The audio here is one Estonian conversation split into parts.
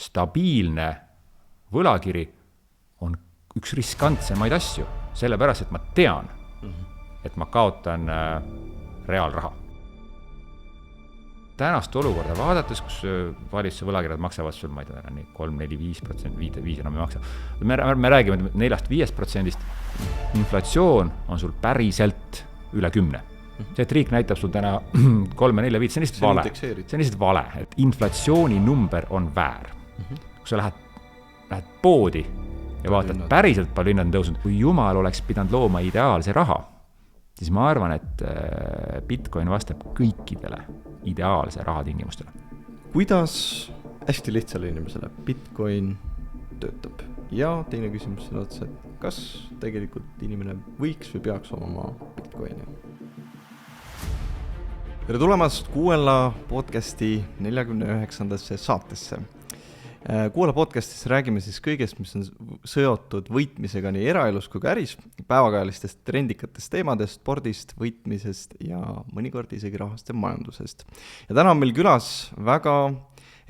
stabiilne võlakiri on üks riskantsemaid asju, sellepärast, et ma tean, et ma kaotan reaalraha. Tänast olukorda vaadates, kus valitsuse võlakirjad maksavad sul, ma ei tea, 3-4-5%, 5 enam ei maksa. Me räägime 4-5%, inflatsioon on sul päriselt üle 10%. See, et riik näitab sul täna 3-4-5, see on lihtsalt vale. See on lihtsalt vale, et inflatsiooni number on väär. Kui sa lähed poodi ja vaatad päriselt palju hinnad on tõusnud, kui jumal oleks pidanud looma ideaalse raha, siis ma arvan, et Bitcoin vastab kõikidele ideaalse rahatingimustele. Kuidas hästi lihtsale inimesele Bitcoin töötab? Ja teine küsimus selle otsa, et kas tegelikult inimene võiks või peaks omama Bitcoini? Tere tulemast Kuuela podcasti 49. saatesse. Kuuela podcastis räägime siis kõigest, mis on seotud võitmisega nii eraelus kui ka äris, päevakajalistest trendikatest teemadest, spordist, võitmisest ja mõnikord isegi rahast ja majandusest. Ja täna on meil külas väga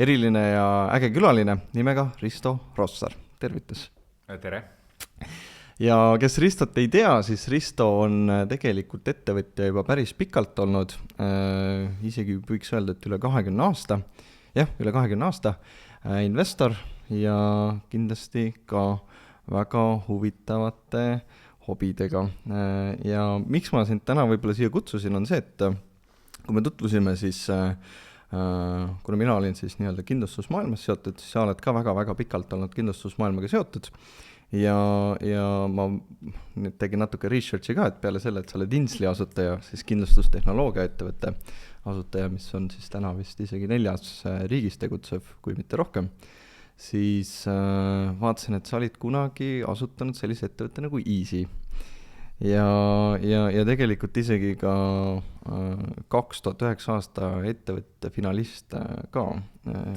eriline ja äge külaline nimega Risto Rossar. Tervitus! Tere! Ja kes Ristot ei tea, siis Risto on tegelikult ettevõtja juba päris pikalt olnud, isegi võiks öelda, et üle 20 aasta, üle 20 aasta, investor ja kindlasti ka väga huvitavate hobidega. Ja miks ma sind täna võib-olla siia kutsusin on see, et kui me tutvusime, siis kuna mina olin siis nii-öelda kindlustusmaailmas seotud, siis sa oled ka väga-väga pikalt olnud kindlustusmaailmaga seotud ja ma tegin natuke researchi ka, et peale selle, et sa oled Insli asutaja, siis kindlustustehnoloogia ettevõtte asutaja, mis on siis täna vist isegi 4 riigis tegutsev, kui mitte rohkem, siis vaatasin, et sa olid kunagi asutanud sellise ettevõtte nagu Easy. Ja tegelikult isegi ka 2009 aasta ettevõtte finalist ka,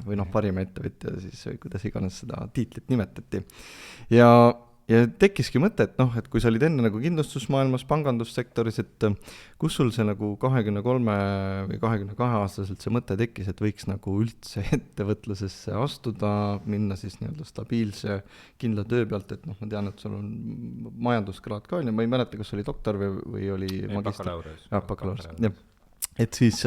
või parima ettevõtja siis, kuidas iganes seda tiitlit nimetati. Ja tekkiski mõte, et kui sa olid enne nagu kindlustusmaailmas, pangandussektoris, et kus sul see nagu 23 või 22 aastaselt see mõte tekkis, et võiks nagu üldse ettevõtlusesse astuda, minna siis nii-öelda stabiilse kindla töö pealt, et ma tean, et sul on majanduskraad ka, ma ei mäleta, kas oli doktor või oli magister. Bakalaureus. Et siis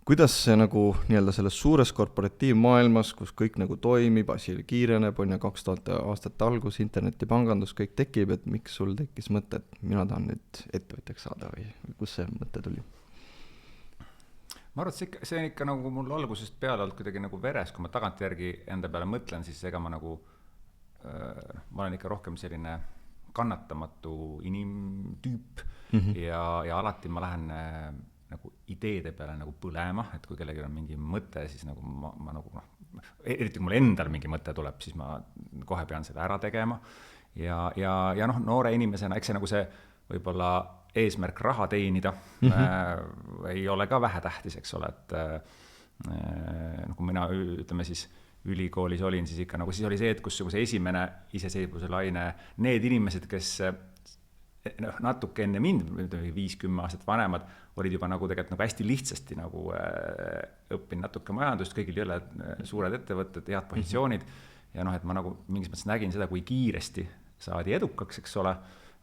kuidas see nagu nii-öelda selles suures korporatiivmaailmas, kus kõik nagu toimib, asi kiireneb, on ja 2000 aastate algus, internetipangandus, kõik tekib, et miks sul tekkis mõte, et mina tahan nüüd ettevõtjaks saada või kus see mõte tuli? Ma arvan, et see on ikka nagu mul algusest peale olnud kuidagi nagu veres, kui ma tagantjärgi enda peale mõtlen, siis ega ma nagu, ma olen ikka rohkem selline kannatamatu inimtüüp ja alati ma lähen nagu ideede peale nagu põlema, et kui kellelgi on mingi mõte, siis nagu ma nagu, eriti kui mul endal mingi mõte tuleb, siis ma kohe pean seda ära tegema. Ja noore inimesena, eks see nagu see võib-olla eesmärk raha teenida ei ole ka vähetähtis, eks ole, et kui mina, ütleme siis, ülikoolis olin, siis ikka nagu siis oli see, et kus see esimene iseseisvuse laine, need inimesed, kes natuke enne mind, 5-10 aastat vanemad, olid juba nagu tegelikult nagu hästi lihtsasti nagu õppinud natuke majandust, kõigil ei ole suured ettevõtted, head positsioonid ja et ma nagu mingis mõttes nägin seda, kui kiiresti saadi edukaks, eks ole,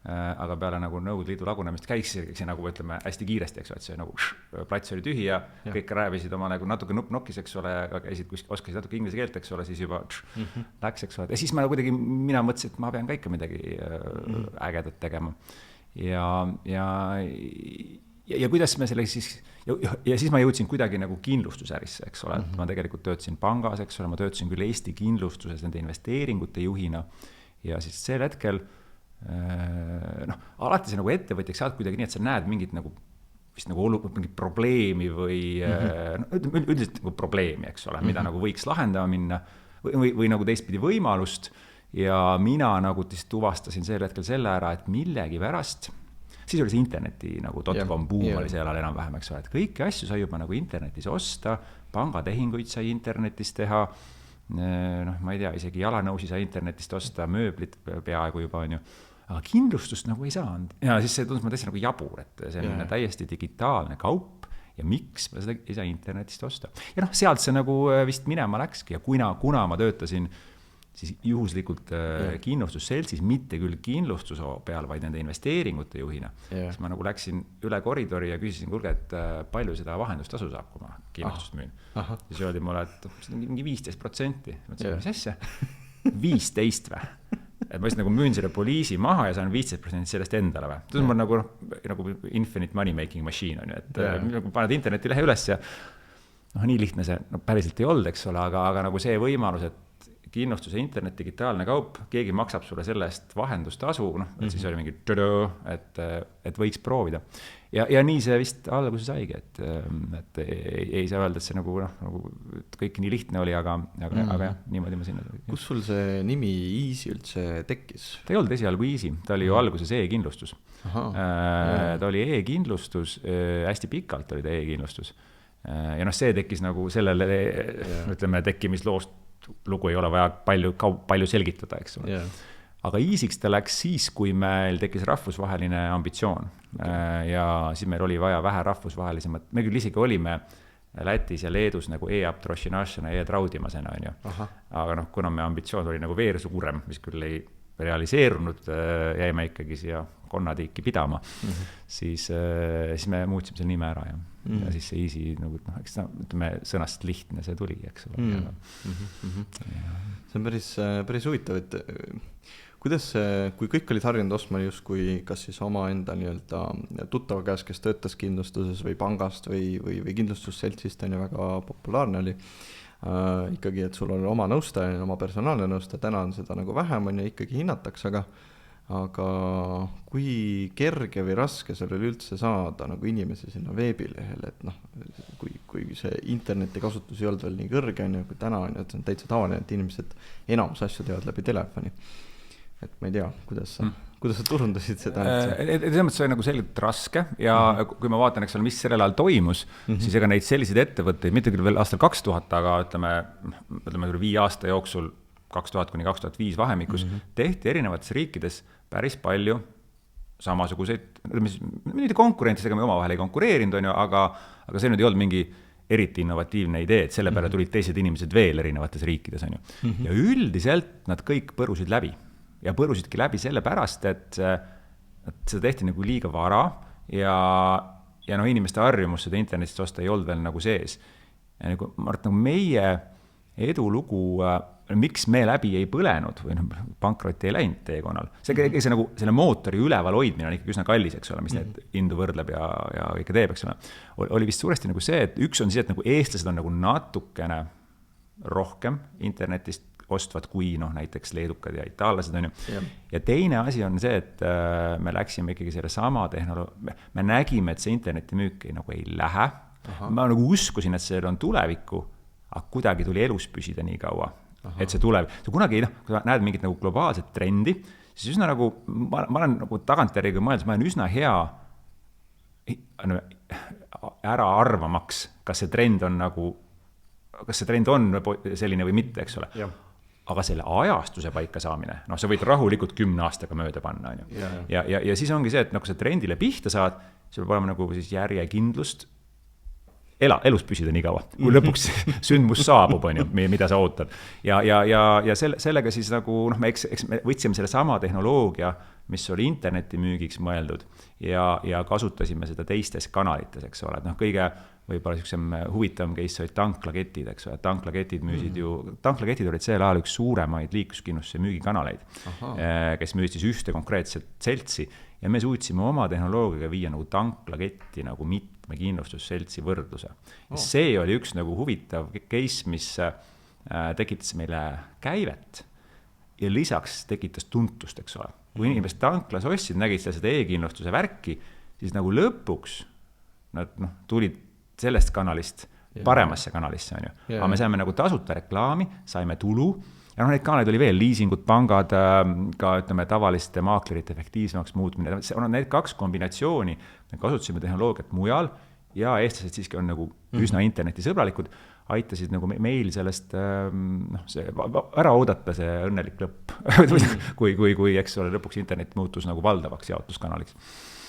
aga peale nagu Nõukogude Liidu lagunemist käis see nagu ütleme hästi kiiresti, eks ole, et see nagu plats oli tühi ja kõik räävisid oma nagu natuke nupp-nokis, eks ole, oskasid natuke inglise keelt, eks ole, siis juba läks, eks ole, ja siis ma kuidagi, mina mõtlesin, et ma pean ka ikka midagi ägedat tegema ja kuidas me selle siis ja siis ma jõudsin kuidagi nagu kindlustusärisse, eks ole, et ma tegelikult töötasin pangas, eks ole, ma töötasin küll Eesti kindlustuses nende investeeringute juhina ja siis sel hetkel alati see nagu ettevõtjaks saad kuidagi nii, et sa näed mingit nagu vist nagu mingit probleemi või üldiselt nagu probleemi, eks ole, mida nagu võiks lahendama minna või nagu teistpidi võimalust ja mina nagu tuvastasin sel hetkel selle ära, et millegi pärast siis oli see interneti nagu .com boom oli see alal enam-vähem, eks ole, et kõiki asju sai juba nagu internetis osta, pangatehinguid sai internetis teha, ma ei tea, isegi jalanõusi sai internetist osta, mööblit peaaegu juba on ju, aga kindlustust nagu ei saanud. Ja siis see tundus ma täiesti nagu jabur, et see on täiesti digitaalne kaup ja miks ma seda ei saa internetist osta. Ja noh, sealt see nagu vist minema läkski ja kuna ma töötasin siis juhuslikult kindlustusseltsis, mitte küll kindlustuse peal, vaid nende investeeringute juhina, siis ma nagu läksin üle koridori ja küsisin, kuulge, et palju seda vahendustasu saab, kui ma kindlustust müün. Siis öeldi mulle, et see on mingi 15%. Mõtlesin, mis asja? 15 või? Et ma just nagu müün selle poliisi maha ja saan 15% sellest endale või? See on mul nagu infinite money making machine on ju, et nagu paned interneti lehe üles ja nii lihtne see päriselt ei olnud, eks ole, aga nagu see võimalus, et kindlustuse internet, digitaalne kaup, keegi maksab sulle selle eest vahendustasu, siis oli mingi et võiks proovida. Ja nii see vist alguse saigi, et ei saa öelda, et see nagu kõik nii lihtne oli, aga jah, niimoodi ma sinna. Kus sul see nimi Easy üldse tekkis? Ta ei olnud esialgu Easy, ta oli ju alguses e-kindlustus. Ta oli e-kindlustus, hästi pikalt oli ta e-kindlustus. Ja see tekkis nagu sellele, ütleme, tekkimisloost lugu ei ole vaja palju selgitada, eks ole. Aga Easy'ks ta läks siis, kui meil tekkis rahvusvaheline ambitsioon ja siis meil oli vaja vähe rahvusvahelisemat, me küll isegi olime Lätis ja Leedus nagu e-Aptrošinašana ja e-Traudimasena, on ju. Aga kuna me ambitsioon oli nagu veel suurem, mis küll ei realiseerunud, jäime ikkagi siia konnatiiki pidama, siis me muutsime selle nime ära ja siis see Easy, nagu, eks ütleme, sõnast lihtne see tuli, eks ole. See on päris huvitav, et kuidas kui kõik olid harjunud ostma justkui kas siis oma enda nii-öelda tuttava käes, kes töötas kindlustuses või pangast või kindlustusseltsist on ju väga populaarne oli, ikkagi, et sul on oma nõustaja, oma personaalne nõustaja, täna on seda nagu vähem on ja ikkagi hinnatakse, aga kui kerge või raske seal oli üldse saada nagu inimesi sinna veebilehele, et kui see interneti kasutus ei olnud veel nii kõrge on ja kui täna on, et see on täitsa tavaline, et inimesed enamus asju teevad läbi telefoni. Et ma ei tea, kuidas sa turundasid seda? Selles mõttes see oli nagu selgelt raske ja kui ma vaatan, eks ole, mis sellel ajal toimus, siis ega neid selliseid ettevõtteid, mitte küll veel aastal 2000, aga ütleme 5 aasta jooksul 2000–2005 vahemikus tehti erinevates riikides päris palju samasuguseid, mitte konkurentidega me omavahel ei konkureerinud, on ju, aga see nüüd ei olnud mingi eriti innovatiivne idee, et selle peale tulid teised inimesed veel erinevates riikides, on ju. Ja üldiselt nad kõik põrusid läbi. Ja põrusidki läbi selle pärast, et seda tehti nagu liiga vara ja inimeste harjumus seda internetist osta ei olnud veel nagu sees. Ja nagu, ma arvan, meie edulugu, miks me läbi ei põlenud või pankrotti ei läinud teekonnal. See nagu selle mootori üleval hoidmine on ikkagi üsna kallis, eks ole, mis need hindu võrdleb ja kõike teeb, eks ole. Oli vist suuresti nagu see, et üks on siis, et nagu eestlased on nagu natukene rohkem internetist ostvad kui näiteks leedukad ja itaallased on ju. Ja teine asi on see, et me läksime ikkagi selle sama me nägime, et see internetimüük ei lähe. Ma nagu uskusin, et see on tulevikku, aga kuidagi tuli elus püsida nii kaua, et see tuleb. Kunagi, kui näed mingit nagu globaalset trendi, siis üsna nagu, ma olen nagu tagantjärgi mõeldes, ma olen üsna hea ära arvamaks, kas see trend on selline või mitte, eks ole. Aga selle ajastuse paika saamine, sa võid rahulikult 10 aastaga mööda panna. On ju. Ja siis ongi see, et kui sa trendile pihta saad, see peab olema nagu siis järjekindlust elus püsida nii kaua, kui lõpuks sündmus saabub, on ju, mida sa ootad. Ja sellega siis nagu, me võtsime selle sama tehnoloogia, mis oli internetimüügiks mõeldud ja kasutasime seda teistes kanalites, eks ole. Kõige võib-olla niisugusem huvitavam case olid tanklaketid, eks ole. Tanklaketid olid sel ajal üks suuremaid liikluskindlustuse müügikanaleid, kes müüd siis ühte konkreetset seltsi ja me suutsime oma tehnoloogiaga viia nagu tanklaketti nagu mitme kindlustusseltsi võrdluse. See oli üks nagu huvitav case, mis tekitas meile käivet ja lisaks tekitas tuntust, eks ole. Kui inimesed tanklas ostsid, nägid seda e-kindlustuse värki, siis nagu lõpuks nad tulid sellest kanalist paremasse kanalisse, on ju. Aga me saime nagu tasuta reklaami, saime tulu ja neid kanaleid oli veel, liisingud, pangad, ka ütleme tavaliste maaklerite efektiivsemaks muutmine. Need 2 kombinatsiooni, me kasutasime tehnoloogiat mujal ja eestlased siiski on nagu üsna internetisõbralikud, aitasid nagu meil sellest ära oodata see õnnelik lõpp, kui eks ole lõpuks internet muutus nagu valdavaks jaotuskanaliks.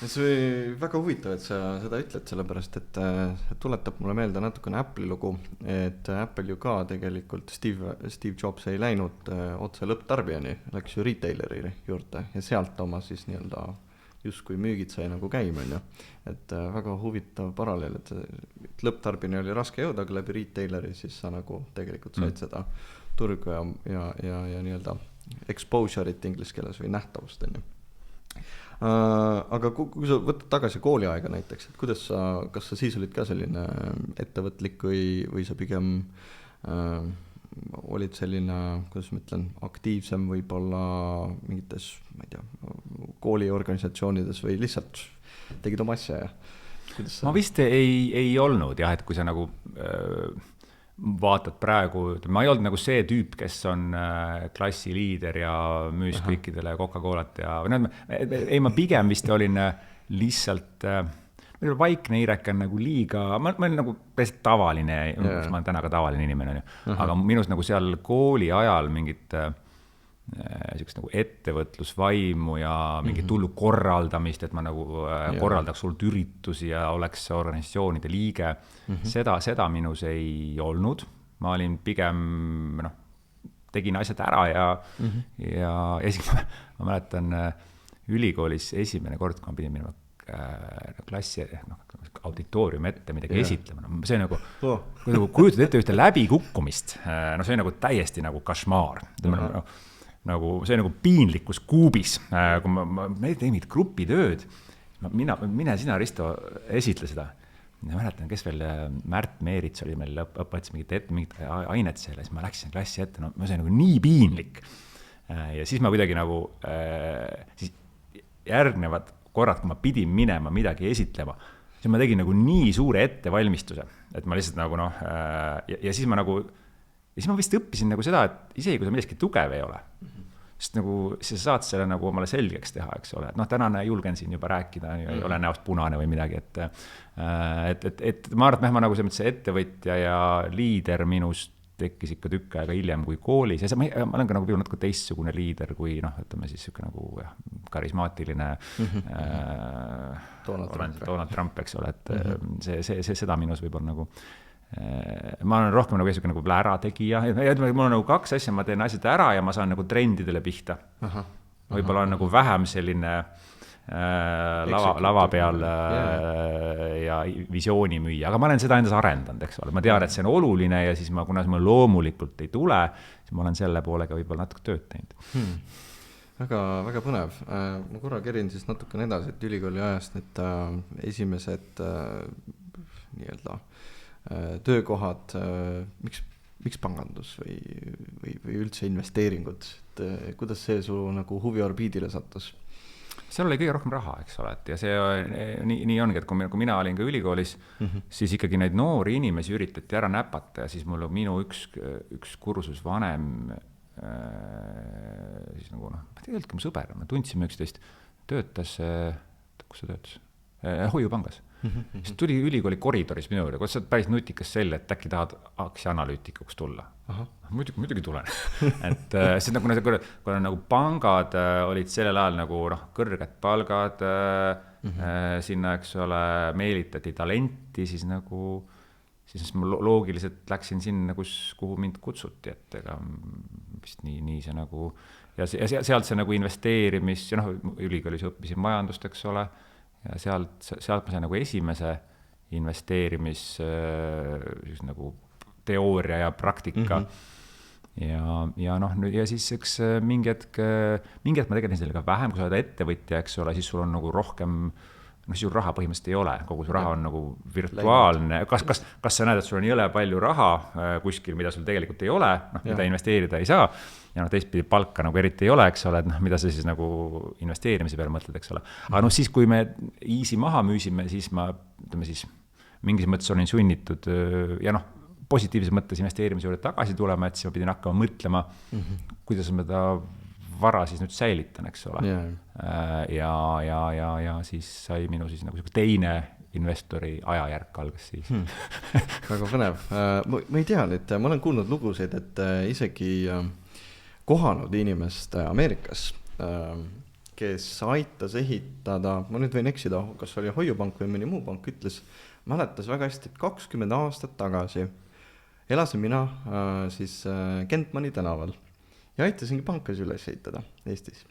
see oli väga huvitav, et sa seda ütled, sellepärast et see tuletab mulle meelde natukene Apple'i lugu, et Apple ju ka tegelikult Steve Jobs ei läinud otse lõpptarbijani, läks ju retaileri juurde ja sealt oma siis nii-öelda justkui müügid sai nagu käima, on ju. Et väga huvitav paralleel, et lõpptarbijani oli raske jõuda, aga läbi retaileri siis sa nagu tegelikult said seda turgu ja nii-öelda exposure'it inglise keeles või nähtavust, on ju. Aga kui sa võtad tagasi kooliaega näiteks, et kas sa siis olid ka selline ettevõtlik või sa pigem olid selline, kuidas ma ütlen, aktiivsem võib-olla mingites, ma ei tea, kooliorganisatsioonides või lihtsalt tegid oma asja ja kuidas sa... Ma vist ei olnud jah, et kui sa nagu vaatad praegu, ma ei olnud nagu see tüüp, kes on klassiliider ja müüs kõikidele Coca-Colat ja ei, ma pigem vist olin lihtsalt vaikne Irek on nagu liiga, ma olin nagu päris tavaline, ma olen täna ka tavaline inimene, aga minus nagu seal kooli ajal mingit sellist nagu ettevõtlusvaimu ja mingit hullu korraldamist, et ma nagu korraldaks hullult üritusi ja oleks organisatsioonide liige. Seda minus ei olnud. Ma olin pigem, tegin asjad ära ja isegi ma mäletan ülikoolis esimene kord, kui ma pidin minema klassi auditooriumi ette midagi esitlema. See nagu, kui kujutad ette ühte läbikukkumist, see on nagu täiesti nagu kašmaar. Nagu, see on nagu piinlikkus kuubis, kui me tegime mingit grupitööd, mine sina, Risto, esitle seda. Ma mäletan, kes veel Märt Meerits oli meil õpetas mingit ainet selle, siis ma läksin klassi ette, see on nagu nii piinlik. Ja siis ma kuidagi nagu, siis järgnevad korrad, kui ma pidin minema midagi esitlema, siis ma tegin nagu nii suure ettevalmistuse, et ma lihtsalt nagu ja siis ma nagu, ja siis ma vist õppisin nagu seda, et isegi kui sa midagi tugev ei ole, sest nagu sa saad selle nagu omale selgeks teha, eks ole, et tänane julgen siin juba rääkida, ei ole näost punane või midagi, et ma arvan, et ma nagu see ettevõtja ja liider minust tekkis ikka tükk aega hiljem kui koolis ja ma olen ka nagu natuke teistsugune liider kui ütleme siis siuke nagu karismaatiline Donald Trump, eks ole, et see seda minus võib-olla nagu ma olen rohkem nagu eesmärk nagu ärategija, mul on nagu kaks asja, ma teen asjad ära ja ma saan nagu trendidele pihta. Võib-olla on nagu vähem selline lava peal ja visiooni müüa, aga ma olen seda endas arendanud, eks ole, ma tean, et see on oluline ja siis kuna see mul loomulikult ei tule, siis ma olen selle poolega võib-olla natuke tööd teinud. Väga põnev. Ma korra kerin siis natukene edasi, et ülikooli ajast need esimesed nii-öelda töökohad, miks pangandus või üldse investeeringud, et kuidas see su nagu huviorbiidile sattus? Seal oli kõige rohkem raha, eks ole, ja see nii ongi, et kui mina olin ka ülikoolis, siis ikkagi neid noori inimesi üritati ära näpata ja siis mul minu üks kursus vanem siis nagu tegelikult mu sõber, me tundsime üksteist, töötas, kus see töötas? Hoiupangas. Siis tuli ülikooli koridoris minu juurde, kus sa oled päris nutikas selle, et äkki tahad aktsiaanalüütikuks tulla. Muidugi tulen. Et siis kui nagu pangad olid sellel ajal nagu kõrged palgad, sinna, eks ole, meelitati talenti, siis ma loogiliselt läksin sinna, kuhu mind kutsuti, et ega vist nii see nagu, ja sealt see nagu investeerimis, ja ülikoolis õppisin majandust, eks ole, ja sealt ma sain nagu esimese investeerimis nagu teooria ja praktika ja siis eks mingi hetk ma tegelen sellega vähem, kui sa oled ettevõtja, eks ole, siis sul on nagu rohkem, siis sul raha põhimõtteliselt ei ole, kogu su raha on nagu virtuaalne, kas sa näed, et sul on jõle palju raha kuskil, mida sul tegelikult ei ole, mida investeerida ei saa, ja teistpidi palka nagu eriti ei ole, eks ole, et mida sa siis nagu investeerimise peale mõtled, eks ole. Aga siis, kui me easy maha müüsime, siis ma, ütleme siis, mingis mõttes olin sunnitud ja positiivses mõttes investeerimise juurde tagasi tulema, et siis ma pidin hakkama mõtlema, kuidas ma ta vara siis nüüd säilitan, eks ole. Ja siis sai minu siis nagu teine investori ajajärk algas siis. Väga põnev. Ma ei tea nüüd, ma olen kuulnud lugusid, et isegi kohanud inimest Ameerikas kes aitas ehitada, ma nüüd võin eksida, kas oli Hoiupank või mõni muu pank, mäletas väga hästi, et 20 aastat tagasi elasin mina siis Kentmani tänaval ja aitasingi pankasid üles ehitada Eestis.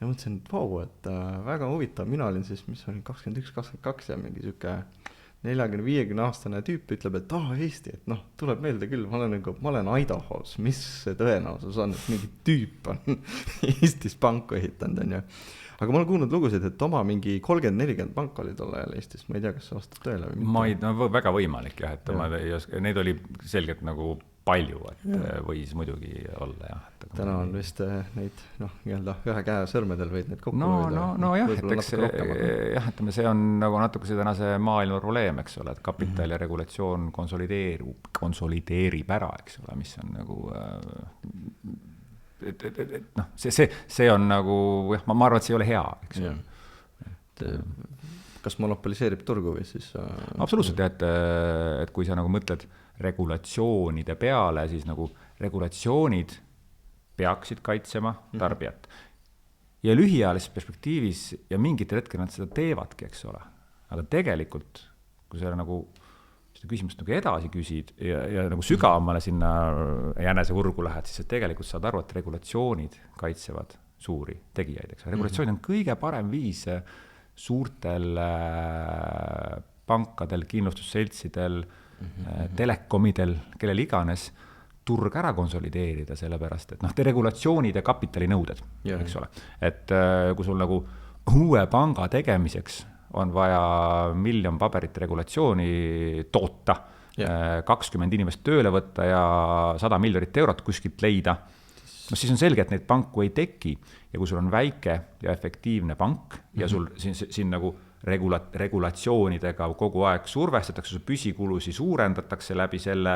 Ja mõtlesin, et vau, et väga huvitav, mina olin siis, mis olin 21-22 ja mingi siuke 40-50 aastane tüüp ütleb, et Eesti, et noh, tuleb meelde küll, ma olen Idahos, mis see tõenäosus on, et mingi tüüp on Eestis panku ehitanud, on ju. Aga ma olen kuulnud lugusid, et oma mingi 30-40 pank oli tol ajal Eestis, ma ei tea, kas see vastab tõele või mitte. Väga võimalik jah, et neid oli selgelt nagu palju, et võis muidugi olla jah. Täna on vist neid, nii-öelda ühe käe sõrmedel võid neid kokku no jah, et eks ütleme, see on nagu natuke see tänase maailma probleem, eks ole, et kapital ja regulatsioon konsolideerib ära, eks ole, mis on nagu see on nagu jah, ma arvan, et see ei ole hea, eks ole. Kas monopoliseerib turgu või siis absoluutselt, et kui sa nagu mõtled regulatsioonide peale, siis nagu regulatsioonid peaksid kaitsema tarbijat. Ja lühiajalises perspektiivis ja mingitel hetkel nad seda teevadki, eks ole. Aga tegelikult, kui sa nagu seda küsimust nagu edasi küsid ja nagu sügavamale sinna jänese urgu lähed, siis tegelikult saad aru, et regulatsioonid kaitsevad suuri tegijaid, eks. Regulatsioonid on kõige parem viis suurtel pankadel, kindlustusseltsidel, telekomidel, kellel iganes turg ära konsolideerida, sellepärast, et regulatsioonid ja kapitalinõuded, eks ole. Et kui sul nagu uue panga tegemiseks on vaja 1 miljon paberit regulatsiooni toota, 20 inimest tööle võtta ja 100 miljonit eurot kuskilt leida, siis on selge, et neid panku ei teki. Ja kui sul on väike ja efektiivne pank ja sul siin nagu regulatsioonidega kogu aeg survestatakse, su püsikulusi suurendatakse läbi selle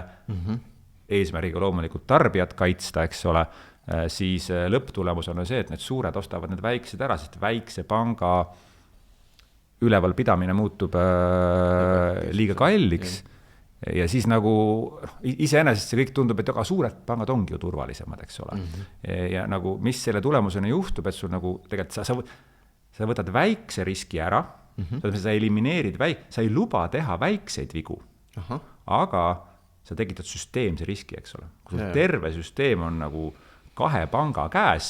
eesmärgiga loomulikult tarbijat kaitsta, eks ole, siis lõpptulemus on see, et need suured ostavad need väiksed ära, sest väikse panga üleval pidamine muutub liiga kalliks ja siis nagu iseenesest see kõik tundub, et aga suured pangad ongi ju turvalisemad, eks ole. Ja nagu mis selle tulemusena juhtub, et sul nagu tegelikult sa võtad väikse riski ära, sa elimineerid sa ei luba teha väikseid vigu, aga sa tekitad süsteemse riski, eks ole. Kui sul terve süsteem on nagu 2 panga käes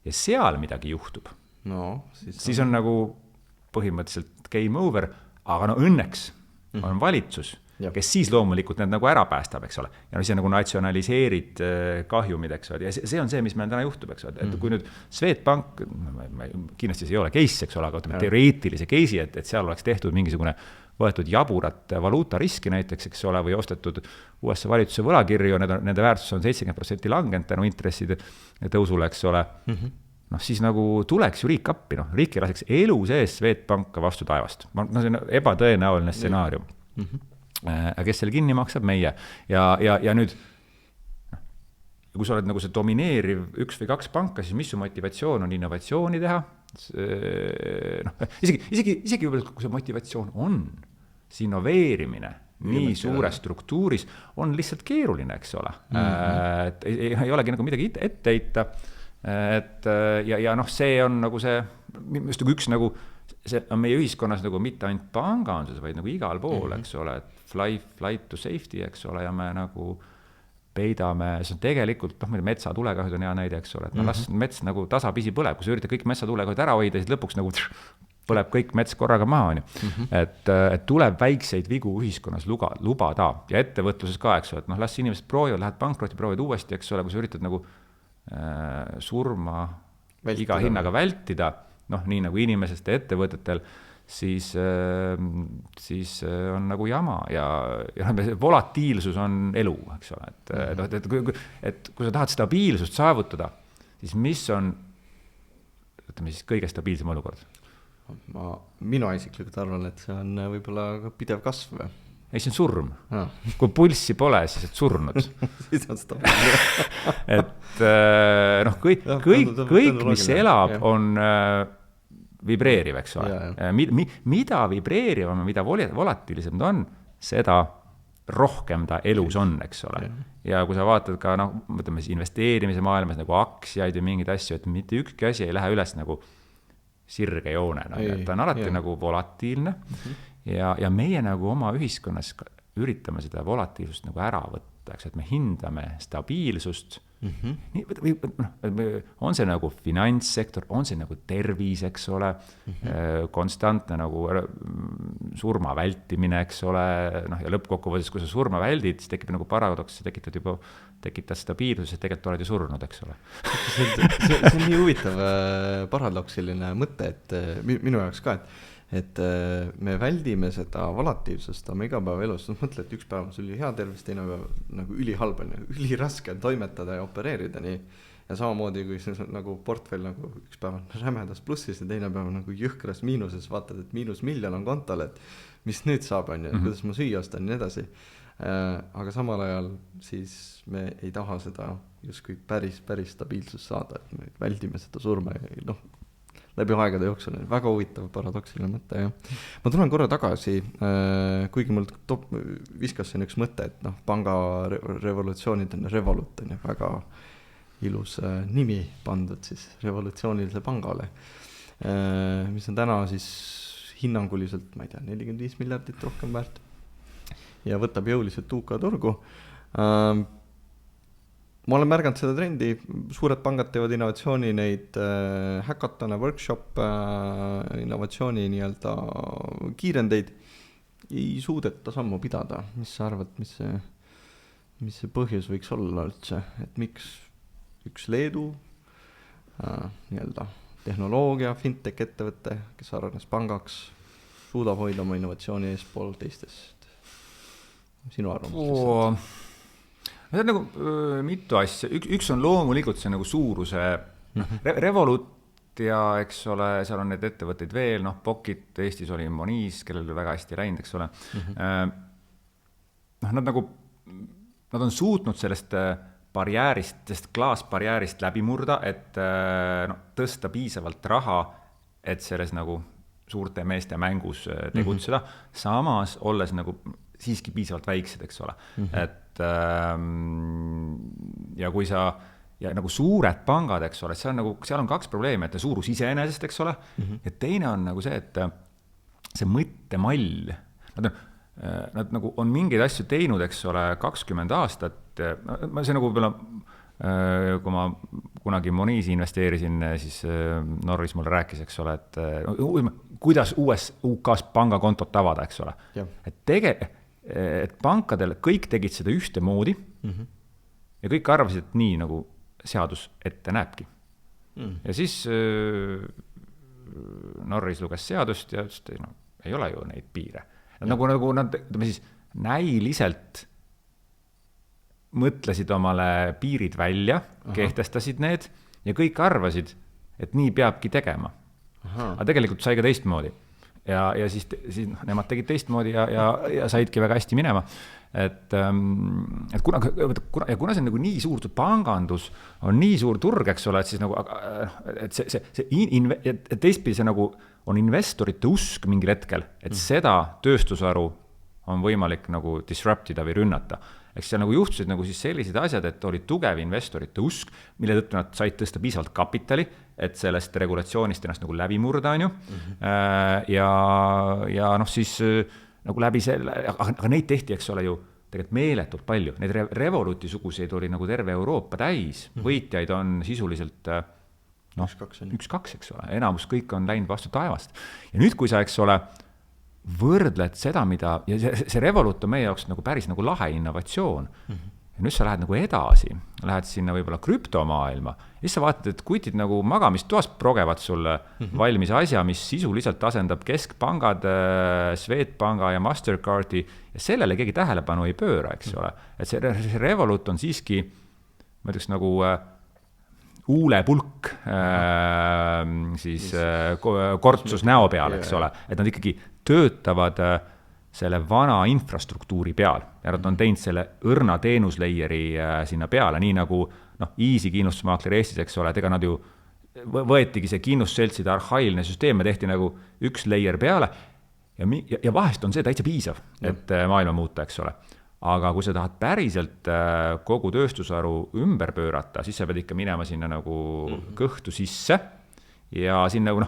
ja seal midagi juhtub, siis on nagu põhimõtteliselt game over, aga õnneks on valitsus, kes siis loomulikult need nagu ära päästab, eks ole. Ja siis nagu natsionaliseerid kahjumid, eks ole. Ja see on see, mis meil täna juhtub, eks ole. Et kui nüüd Swedbank, kindlasti see ei ole case, eks ole, aga teoreetilise case'i, et seal oleks tehtud mingisugune võetud jaburat valuutariski näiteks, eks ole, või ostetud USA valitsuse võlakirju, nende väärtus on 70% langenud tänu intresside tõusule, eks ole. Siis nagu tuleks ju riik appi, riik ei laseks elu sees Swedbanka vastu taevast. See on ebatõenäoline stsenaarium. Kes selle kinni maksab? Meie. Ja nüüd, kui sa oled nagu see domineeriv 1 või 2 panka, siis mis su motivatsioon on innovatsiooni teha? Isegi kui see motivatsioon on, see innoveerimine nii suures struktuuris on lihtsalt keeruline, eks ole. Et ei olegi nagu midagi ette heita. Ja see on nagu see, just nagu üks nagu, see on meie ühiskonnas nagu mitte ainult panganduses, vaid nagu igal pool, eks ole, et flight to safety, eks ole, ja me nagu peidame, see on tegelikult, metsatulekahjud on hea näide, eks ole, et las mets nagu tasapisi põleb, kui sa üritad kõik metsatulekahjud ära hoida, siis lõpuks nagu põleb kõik mets korraga maha. Et tuleb väikseid vigu ühiskonnas lubada ja ettevõtluses ka, eks ole, et las inimesed proovivad, lähed pankrotti, proovivad uuesti, eks ole, kui sa üritad nagu surma iga hinnaga vältida, nii nagu inimesest ja ettevõtetel, siis on nagu jama ja volatiilsus on elu, eks ole. Et kui sa tahad stabiilsust saavutada, siis mis on siis kõige stabiilsem olukord? Mina isiklikult arvan, et see on võib-olla pidev kasv või? Ei, see on surm. Kui pulssi pole, siis et surnud. Siis on stabiilne. Et kõik, mis elab, on vibreeriv, eks ole. Mida vibreerivam ja mida volatiilisem ta on, seda rohkem ta elus on, eks ole. Ja kui sa vaatad ka, mõtleme investeerimise maailmas nagu aktsiaid ja mingeid asju, et mitte ükski asi ei lähe üles nagu sirge joonena, ta on alati nagu volatiilne ja meie nagu oma ühiskonnas üritame seda volatiivsust nagu ära võtta, eks, et me hindame stabiilsust, on see nagu finantssektor, on see nagu tervis, eks ole, konstantne nagu surma vältimine, eks ole, noh, ja lõppkokkuvõttes, kui sa surma väldid, siis tekib nagu paradoks, sa tekitad stabiilsust, et tegelikult oled ju surnud, eks ole. see on nii huvitav paradoksiline mõte, et minu jaoks ka, et me väldime seda volatiivsust oma igapäevaelus, mõtle, et üks päev on sul hea tervis, teine päev nagu ülihalb on, üliraske on toimetada ja opereerida nii. Ja samamoodi, kui see nagu portfell nagu üks päev on rämedas plussis ja teine päev on nagu jõhkras miinuses, vaatad, et -1,000,000 on kontol, et mis nüüd saab, on ju, kuidas ma süüa ostan ja nii edasi. Aga samal ajal siis me ei taha seda justkui päris stabiilsust saada, et me väldime seda surma ja noh, läbi aegade jooksul, väga huvitav paradoksiline mõte. Ja ma tulen korra tagasi, kuigi mul viskas siin üks mõte, et noh, panga revolutsioonid on Revolut, on ju, väga ilus nimi pandud siis revolutsioonilise pangale, mis on täna siis hinnanguliselt, ma ei tea, 45 miljardit rohkem väärt ja võtab jõuliselt UK turgu. Ma olen märganud seda trendi, suured pangad teevad innovatsiooni, neid häkatone, workshop, innovatsiooni nii-öelda kiirendeid ei suudeta sammu pidada. Mis sa arvad, mis see põhjus võiks olla üldse, et miks üks Leedu nii-öelda tehnoloogia, fintech ettevõte, kes arenes pangaks, suudab hoida oma innovatsiooni eespool teistest? Sinu arvamus? See on nagu mitu asja. Üks on loomulikult see nagu suuruse Revolut ja eks ole, seal on need ettevõtteid veel, noh, Pocket, Eestis oli Moniz, kellel oli väga hästi läinud, eks ole. Nad on suutnud sellest barjäärist, sest klaasbarjäärist läbi murda, et tõsta piisavalt raha, et selles nagu suurte meeste mängus tegutseda, samas olles nagu siiski piisavalt väiksed, eks ole. Et ja kui sa ja nagu suured pangad, eks ole, seal on kaks probleemi, et suurus iseenesest, eks ole, ja teine on nagu see, et see mõttemall, nad nagu on mingeid asju teinud, eks ole, 20 aastat, see nagu võib-olla, kui ma kunagi Monizi investeerisin, siis Norris mulle rääkis, eks ole, et kuidas UK-s pangakontot avada, eks ole, et pankadel kõik tegid seda ühte moodi ja kõik arvasid, et nii nagu seadus ette näebki. Ja siis Norris luges seadust ja ütles, et ei ole ju neid piire. Nagu nad siis näiliselt mõtlesid omale piirid välja, kehtestasid need ja kõik arvasid, et nii peabki tegema. Aga tegelikult sai ka teistmoodi. Ja siis nemad tegid teistmoodi ja saidki väga hästi minema. Et kuna see on nagu nii suur pangandus, on nii suur turg, eks ole, et siis nagu, et teistpidi see nagu on investorite usk mingil hetkel, et seda tööstusharu on võimalik nagu disruptida või rünnata. Eks seal nagu juhtusid nagu siis sellised asjad, et oli tugev investorite usk, mille tõttu nad said tõsta piisavalt kapitali, et sellest regulatsioonist ennast nagu läbi murda, on ju. Ja noh siis nagu läbi selle, aga neid tehti, eks ole ju, tegelikult meeletult palju. Neid Revoluti-suguseid oli nagu terve Euroopa täis. Võitjaid on sisuliselt 1-2, eks ole. Enamus kõik on läinud vastu taevast. Ja nüüd, kui sa, eks ole, võrdled seda, mida, ja see Revolut on meie jaoks nagu päris nagu lahe innovatsioon. Ja nüüd sa lähed nagu edasi, lähed sinna võib-olla krüptomaailma, ja siis sa vaatad, et kutid nagu magamistoast progevad sulle valmis asja, mis sisuliselt asendab keskpangad, Swedbanka ja Mastercardi, ja sellele keegi tähelepanu ei pööra, eks ole. Et see Revolut on siiski, ma ütleks nagu huulepulk siis kortsus näo peal, eks ole, et nad ikkagi töötavad selle vana infrastruktuuri peal ja nad on teinud selle õrna teenusleieri sinna peale, nii nagu Easy kindlustusmaakler Eestis, eks ole, et ega nad ju võetigi see kindlustusseltside arhailine süsteem ja tehti nagu üks leier peale ja vahest on see täitsa piisav, et maailma muuta, eks ole. Aga kui sa tahad päriselt kogu tööstusharu ümber pöörata, siis sa pead ikka minema sinna nagu kõhtu sisse ja siin nagu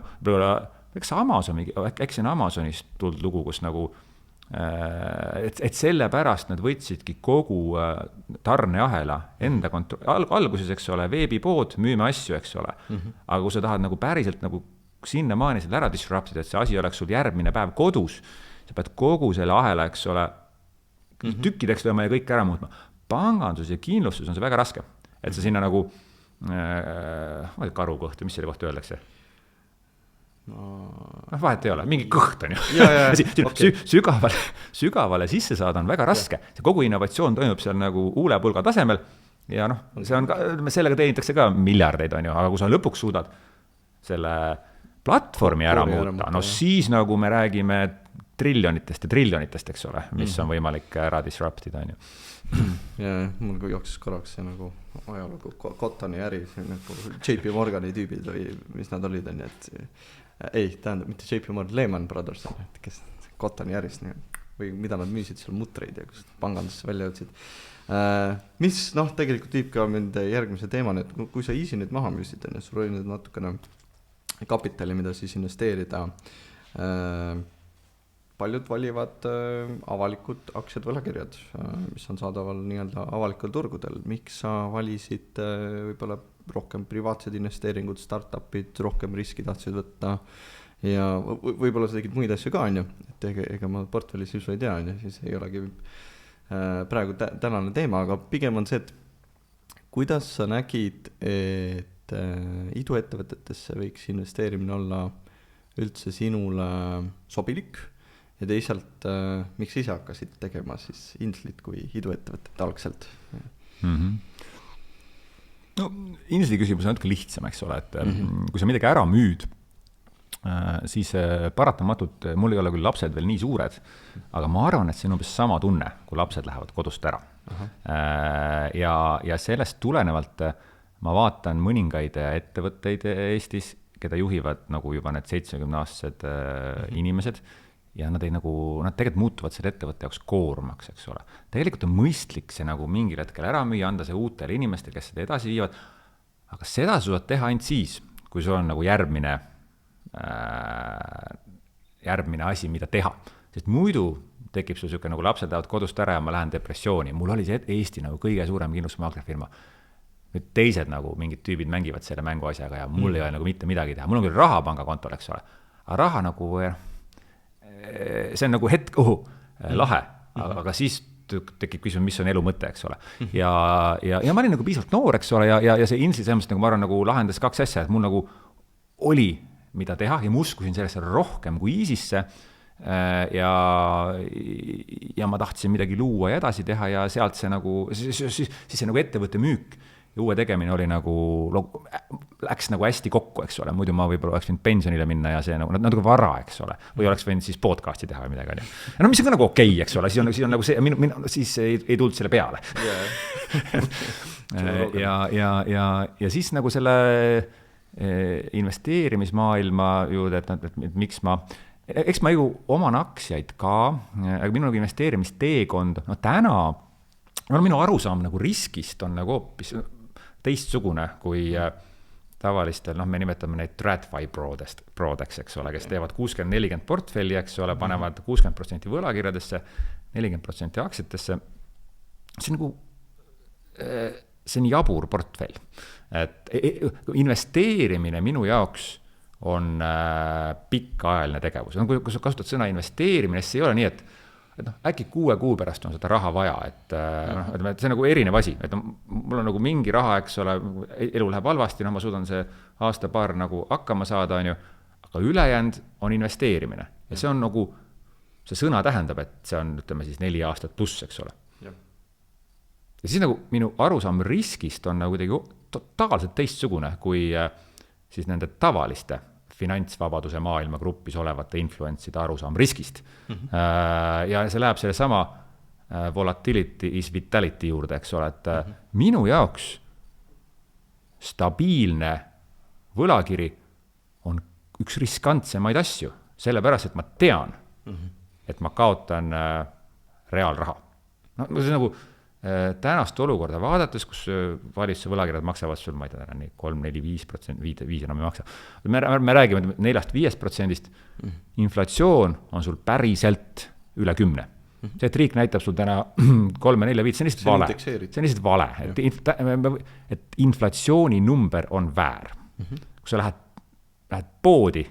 eks see on Amazonist tulnud lugu, kus nagu et sellepärast nad võtsidki kogu tarneahela enda alguses, eks ole, veebipood, müüme asju, eks ole. Aga kui sa tahad nagu päriselt nagu sinnamaani selle ära disruptida, et see asi oleks sul järgmine päev kodus, sa pead kogu selle ahela, eks ole, tükkideks lööma ja kõik ära muutma. Pangandus ja kindlustus on see väga raske. Et sa sinna nagu karu kohta, mis selle kohta öeldakse? Vahet ei ole, mingi kõht on ju. Sügavale sisse saada on väga raske. See kogu innovatsioon toimub seal nagu huulepulga tasemel ja see on ka, sellega teenitakse ka miljardeid on ju, aga kui sa lõpuks suudad selle platvormi ära muuta, siis nagu me räägime triljonitest ja triljonitest, eks ole, mis on võimalik ära disruptida on ju. Ja mul jooksis korraks see nagu ajalugu Cottoni äri, JP Morgani tüübid või mis nad olid on ju, et tähendab, mitte JP Morgan, Lehman Brothers, kes Cottoni ärist või mida nad müüsid seal mutreid ja kus pangandusse välja jõudsid. Mis tegelikult viib ka mind järgmise teemani, et kui sa Easy nüüd maha müüsid, sul oli nüüd natukene kapitali, mida siis investeerida. Paljud valivad avalikud aktsiad võlakirjad, mis on saadaval nii-öelda avalikul turgudel. Miks sa valisid võib-olla rohkem privaatsed investeeringud, startupid, rohkem riski tahtsid võtta ja võib-olla sa tegid muid asju ka, on ju, et ega ma portfelli sisu ei tea, on ju, siis ei olegi praegu tänane teema, aga pigem on see, et kuidas sa nägid, et iduettevõtetesse võiks investeerimine olla üldse sinule sobilik ja teisalt, miks ise hakkasid tegema siis Inslit kui iduettevõtet algselt? No, Insli küsimus on natuke lihtsam, eks ole, et kui sa midagi ära müüd, siis paratamatult, mul ei ole küll lapsed veel nii suured, aga ma arvan, et see on umbes sama tunne, kui lapsed lähevad kodust ära. Ja sellest tulenevalt ma vaatan mõningaid ettevõtteid Eestis, keda juhivad nagu juba need 70-aastased inimesed, ja nad tegelikult muutuvad selle ettevõtte jaoks koormaks, eks ole. Tegelikult on mõistlik see nagu mingil hetkel ära müüa, anda see uutele inimestele, kes seda edasi viivad, aga seda suudad teha ainult siis, kui sul on nagu järgmine asi, mida teha. Sest muidu tekib sul siuke nagu lapsed lähevad kodust ära ja ma lähen depressiooni. Mul oli see Eesti nagu kõige suurem kindlustusmaaklerfirma. Nüüd teised nagu mingid tüübid mängivad selle mänguasjaga ja mul ei ole nagu mitte midagi teha. Mul on küll raha pangakontol, eks ole. Aga raha nagu see on nagu hetk lahe, aga siis tekib küsimus, mis on elu mõte, eks ole. Ja ma olin nagu piisavalt noor, eks ole, ja see Insli selles mõttes nagu ma arvan nagu lahendas kaks asja, et mul nagu oli, mida teha ja ma uskusin sellesse rohkem kui Easysse ja ma tahtsin midagi luua ja edasi teha ja sealt see nagu, siis see nagu ettevõtte müük ja uue tegemine oli nagu, läks nagu hästi kokku, eks ole, muidu ma võib-olla oleks võinud pensionile minna ja see nagu natuke vara, eks ole, või oleks võinud siis podcasti teha või midagi. No mis on ka nagu okei, eks ole, siis on nagu see, siis ei tulnud selle peale. Ja siis nagu selle investeerimismaailma juurde, et miks eks ma ju oman aktsiaid ka, aga minu nagu investeerimisteekond, täna minu arusaam nagu riskist on nagu hoopis teistsugune kui tavalistel, me nimetame neid TradFi prodeks, eks ole, kes teevad 60-40 portfelli, eks ole, panevad 60% võlakirjadesse, 40% aktsiatesse. See on jabur portfell. Et investeerimine minu jaoks on pikaajaline tegevus. Kui sa kasutad sõna investeerimine, siis ei ole nii, et äkki 6 kuu pärast on seda raha vaja, et see on nagu erinev asi, et mul on nagu mingi raha, eks ole, elu läheb halvasti, ma suudan see aasta-paar nagu hakkama saada, on ju, aga ülejäänud on investeerimine ja see on nagu, see sõna tähendab, et see on, ütleme siis 4 aastat pluss, eks ole. Ja siis nagu minu arusaam riskist on nagu kuidagi totaalselt teistsugune kui siis nende tavaliste finantsvabaduse maailma gruppis olevate influentside arusaam riskist. Ja see läheb selle sama volatility is vitality juurde, eks ole, et minu jaoks stabiilne võlakiri on üks riskantsemaid asju, sellepärast, et ma tean, et ma kaotan reaalraha. No see on nagu tänast olukorda vaadates, kus valitsuse võlakirjad maksavad sul, ma ei tea, 3-4-5%, 5 enam ei maksa. Me räägime 4-5%, inflatsioon on sul päriselt üle 10. See, et riik näitab sul täna 3-4-5, see on lihtsalt vale. See on lihtsalt vale, et inflatsiooni number on väär. Kui sa lähed poodi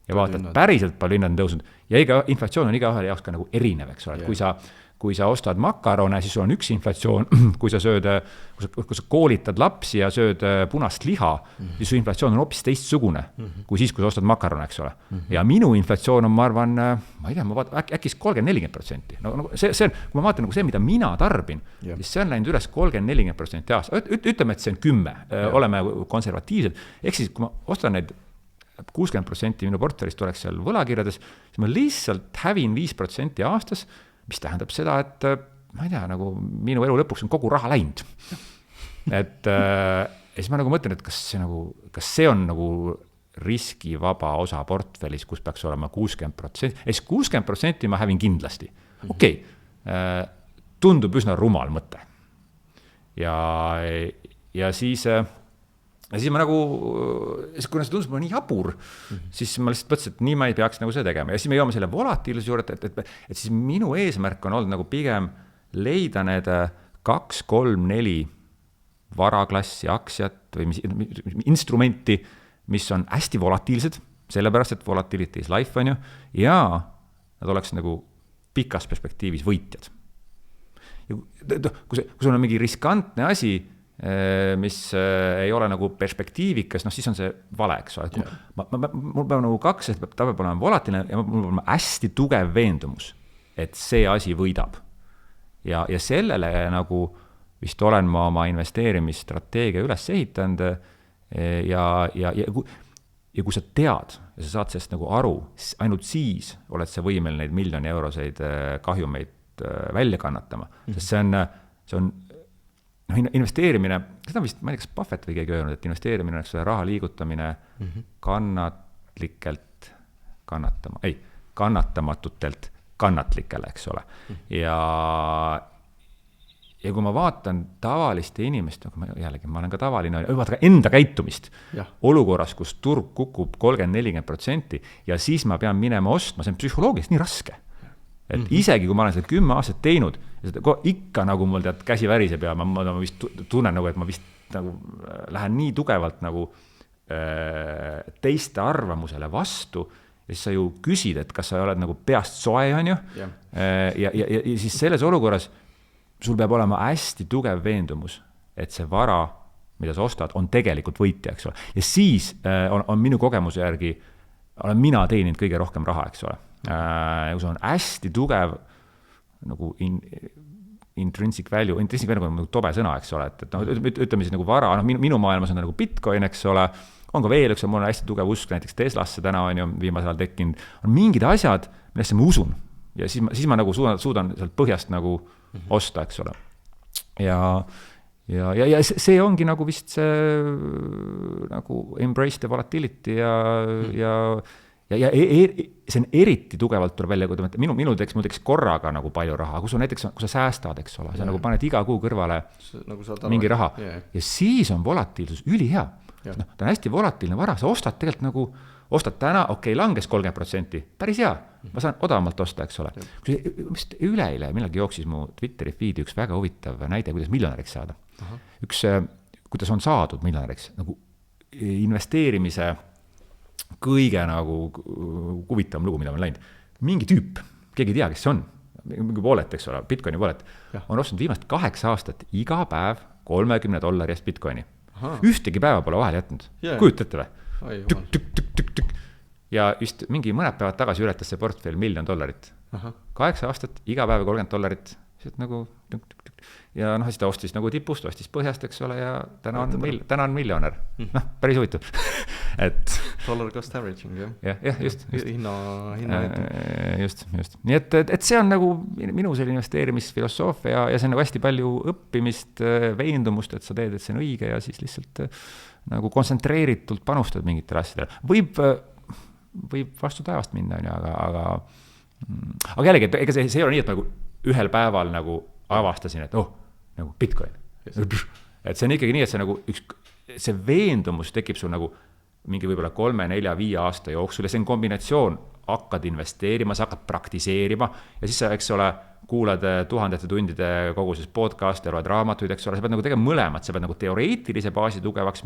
ja vaatad päriselt palju hinnad on tõusnud ja inflatsioon on iga ühele jaoks ka nagu erinev, eks ole, et kui sa ostad makarone, siis sul on üks inflatsioon, kui sa koolitad lapsi ja sööd punast liha, siis su inflatsioon on hoopis teistsugune kui siis, kui sa ostad makarone, eks ole. Ja minu inflatsioon on, ma arvan, ma ei tea, ma vaatan, äkis 30-40%. No, see on, kui ma vaatan nagu see, mida mina tarbin, siis see on läinud üles 30-40% aasta. Ütleme, et see on 10, oleme konservatiivsed. Ehk siis, kui ma ostan neid 60% minu portfellist oleks seal võlakirjades, siis ma lihtsalt hävin 5% aastas, mis tähendab seda, et ma ei tea, nagu minu elu lõpuks on kogu raha läinud. Et siis ma nagu mõtlen, et kas see on nagu riskivaba osa portfellis, kus peaks olema 60%. Siis 60% ma hävin kindlasti. Okei, tundub üsna rumal mõte. Ja siis ma nagu, kuna see tundus mulle nii jabur, siis ma lihtsalt mõtlesin, et nii ma ei peaks nagu see tegema. Ja siis me jõuame selle volatiilsuse juurde, et siis minu eesmärk on olnud nagu pigem leida need 2, 3, 4 varaklassi aktsiat või instrumenti, mis on hästi volatiilsed, sellepärast, et volatility is life on ju, ja nad oleks nagu pikas perspektiivis võitjad. Ja kui sul on mingi riskantne asi, mis ei ole nagu perspektiivikas, siis on see vale, eks ole. Mul peab nagu 2, et ta peab olema volatiilne ja mul peab olema hästi tugev veendumus, et see asi võidab. Ja sellele nagu vist olen ma oma investeerimisstrateegia üles ehitanud ja kui sa tead ja sa saad sellest nagu aru, ainult siis oled sa võimeline neid miljoni euroseid kahjumeid välja kannatama, sest see on investeerimine, seda vist, ma ei tea, kas Buffett või keegi öelnud, et investeerimine on raha liigutamine kannatamatutelt kannatlikele, eks ole. Ja kui ma vaatan tavaliste inimest, jällegi ma olen ka tavaline, vaata ka enda käitumist olukorras, kus turg kukub 30-40% ja siis ma pean minema ostma, see on psühholoogiliselt nii raske. Et isegi kui ma olen seda 10 aastat teinud, ikka nagu mul tead käsi väriseb ja ma vist tunnen nagu, et ma vist nagu lähen nii tugevalt nagu teiste arvamusele vastu ja siis sa ju küsid, et kas sa oled nagu peast soe on ju ja siis selles olukorras sul peab olema hästi tugev veendumus, et see vara, mida sa ostad, on tegelikult võitja, eks ole. Ja siis on minu kogemuse järgi, olen mina teeninud kõige rohkem raha, eks ole. Kui see on hästi tugev nagu intrinsic value on nagu tobe sõna, eks ole, et ütleme siis nagu vara, minu maailmas on nagu Bitcoin, eks ole, on ka veel üks, mul on hästi tugev usk näiteks Teslasse täna on ju viimasel ajal tekkinud, on mingid asjad, millesse ma usun ja siis ma nagu suudan sealt põhjast nagu osta, eks ole. Ja see ongi nagu vist see nagu embrace the volatility ja see on eriti tugevalt tuleb välja, kui minu teeks korraga nagu palju raha, kui sa säästad, eks ole, sa nagu paned iga kuu kõrvale nagu mingi raha ja siis on volatiilsus ülihea. Ta on hästi volatiilne vara, sa ostad tegelikult nagu, ostad täna, langes 30%, päris hea, ma saan odavamalt osta, eks ole. Üleile millalgi jooksis mu Twitteri feedi üks väga huvitav näide, kuidas miljonäriks saada. Kuidas on saadud miljonäriks, nagu investeerimise kõige nagu huvitavam lugu, mida on läinud. Mingi tüüp, keegi ei tea, kes see on, mingi wallet, eks ole, Bitcoini wallet, on ostnud viimast 8 aastat iga päev $30 eest Bitcoini. Ühtegi päeva pole vahel jätnud. Kujutate või? Tükk. Ja just mingi mõned päevad tagasi ületas see portfell $1 miljonit. 8 aastat, iga päev $30. Nagu ja siis ta ostis nagu tipust, ostis põhjast, eks ole, ja täna on miljonär. Päris huvitav. Dollar cost averaging, jah, just. Just. Nii et see on nagu minu selline investeerimisfilosoofia ja see on nagu hästi palju õppimist, veendumust, et sa teed, et see on õige ja siis lihtsalt nagu kontsentreeritult panustad mingitele asjadele. Võib vastu taevast minna, aga jällegi, ega see ei ole nii, et nagu ühel päeval nagu avastasin, et nagu Bitcoin. Et see on ikkagi nii, et see nagu see veendumus tekib sul nagu mingi võib-olla 3, 4, 5 aasta jooksul ja see on kombinatsioon, hakkad investeerima, sa hakkad praktiseerima ja siis sa, eks ole, kuulad tuhandete tundide koguses podcast'e, loed raamatuid, eks ole, sa pead nagu tegema mõlemat, sa pead nagu teoreetilise baasi tugevaks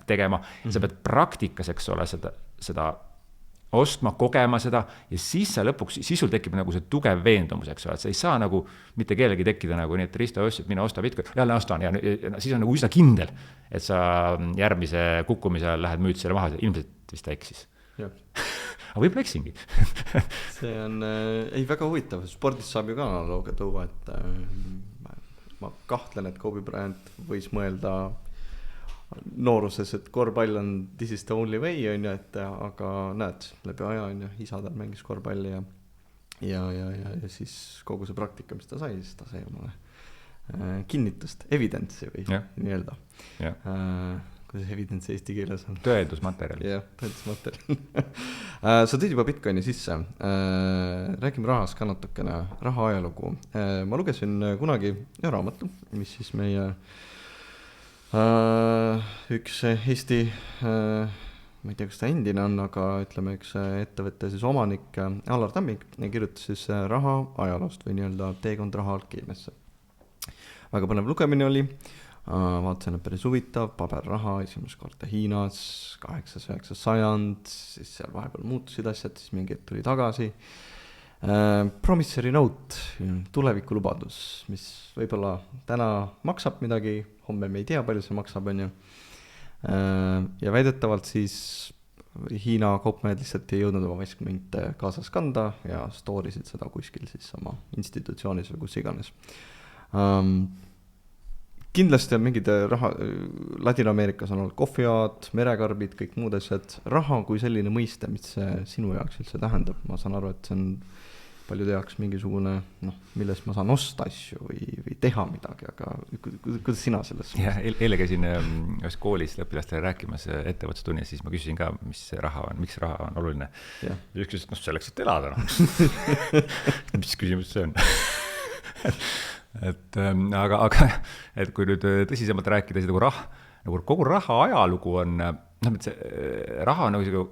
tegema, sa pead praktikas, eks ole, seda ostma, kogema seda ja siis sa lõpuks, siis sul tekib nagu see tugev veendumus, eks ole, et sa ei saa nagu mitte kellegi tekkida nagu nii, et Risto ütles, et mina osta Bitcoin, jälle ostan ja siis on nagu üsna kindel, et sa järgmise kukkumise ajal lähed müüd selle maha, ilmselt vist ta eksis. Aga võib-olla eksingi. See on väga huvitav, spordis saab ju ka analoogia tuua, et ma kahtlen, et Kobe Bryant võis mõelda nooruses, et korvpall on this is the only way, on ju, et aga näed, läbi aja on ju, isa tal mängis korvpalli ja siis kogu see praktika, mis ta sai, siis ta sai omale kinnitust, evidence'i või nii-öelda. Kuidas evidence eesti keeles on? Tõendusmaterjal. Jah, tõendusmaterjal. Sa tõid juba Bitcoini sisse. Räägime rahast ka natukene, raha ajalugu. Ma lugesin kunagi raamatu, mis siis meie üks Eesti, ma ei tea, kas ta endine on, aga ütleme üks ettevõtte siis omanik Alar Tamming kirjutas siis raha ajaloost või nii-öelda teekond raha alkeemiasse. Väga põnev lugemine oli, vaatasin, et päris huvitav, paberraha esimest korda Hiinas, 800-900 sajand, siis seal vahepeal muutusid asjad, siis mingi hetk tuli tagasi. Promissory note, tulevikulubadus, mis võib-olla täna maksab midagi, homme me ei tea, palju see maksab, on ju. Ja väidetavalt siis Hiina kaupmehed lihtsalt ei jõudnud oma vaskmünte kaasas kanda ja stoorisid seda kuskil siis oma institutsioonis või kus iganes. Kindlasti on mingid raha, Ladina-Ameerikas on olnud kohviaad, merekarbid, kõik muud asjad. Raha kui selline mõiste, mis see sinu jaoks üldse tähendab, ma saan aru, et see on paljude jaoks mingisugune, millest ma saan osta asju või teha midagi, aga kuidas sina selles? Eile käisin ühes koolis õpilastele rääkimas ettevõtlustunnis, siis ma küsisin ka, mis raha on, miks raha on oluline. Ja üks küsis, et selleks, et elada. Mis küsimus see on? Aga et kui nüüd tõsisemalt rääkida, siis nagu kogu raha ajalugu on, et see raha nagu